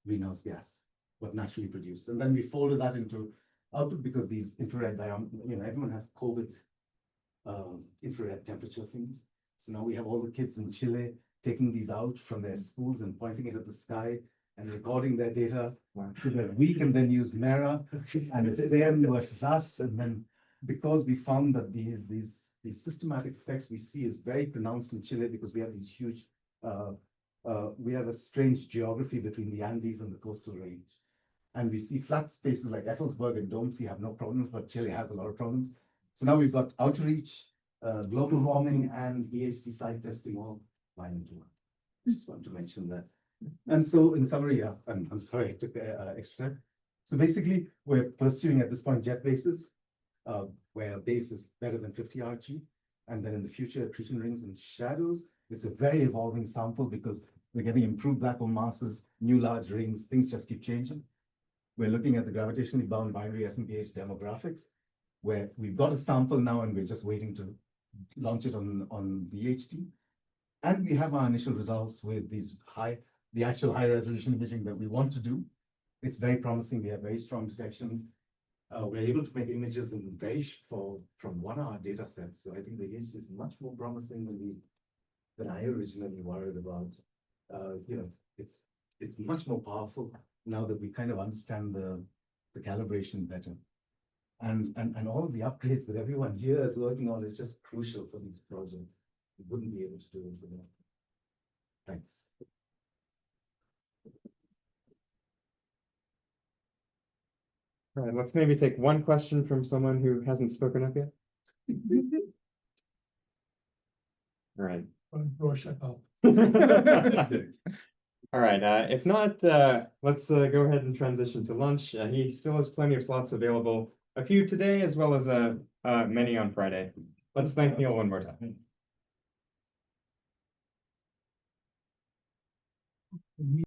greenhouse gas, what naturally produced. And then we folded that into output, because these infrared everyone has COVID infrared temperature things. So now we have all the kids in Chile taking these out from their schools and pointing it at the sky and recording their data so that we can then use MERA and it's them versus us. And then because we found that these systematic effects we see is very pronounced in Chile, because we have these huge, we have a strange geography between the Andes and the coastal range. And we see flat spaces like Effelsberg and Dome Sea have no problems, but Chile has a lot of problems. So now we've got outreach, global warming, and EHD site testing all line into one. Just want to mention that. And so in summary, I'm sorry I took extra time. So basically, we're pursuing at this point jet bases, where base is better than 50 RG. And then in the future, accretion rings and shadows. It's a very evolving sample, because we're getting improved black hole masses, new large rings, things just keep changing. We're looking at the gravitationally bound binary SMPH demographics, where we've got a sample now and we're just waiting to launch it on the EHT. And we have our initial results with the actual high resolution imaging that we want to do. It's very promising. We have very strong detections. We're able to make images from 1 hour data sets. So I think the EHT is much more promising than I originally worried about. It's much more powerful now that we kind of understand the calibration better. And all of the upgrades that everyone here is working on is just crucial for these projects. We wouldn't be able to do it without. Thanks. All right, let's maybe take one question from someone who hasn't spoken up yet. All right. All right, if not, let's go ahead and transition to lunch. He still has plenty of slots available, a few today as well as many on Friday. Let's thank Neil one more time.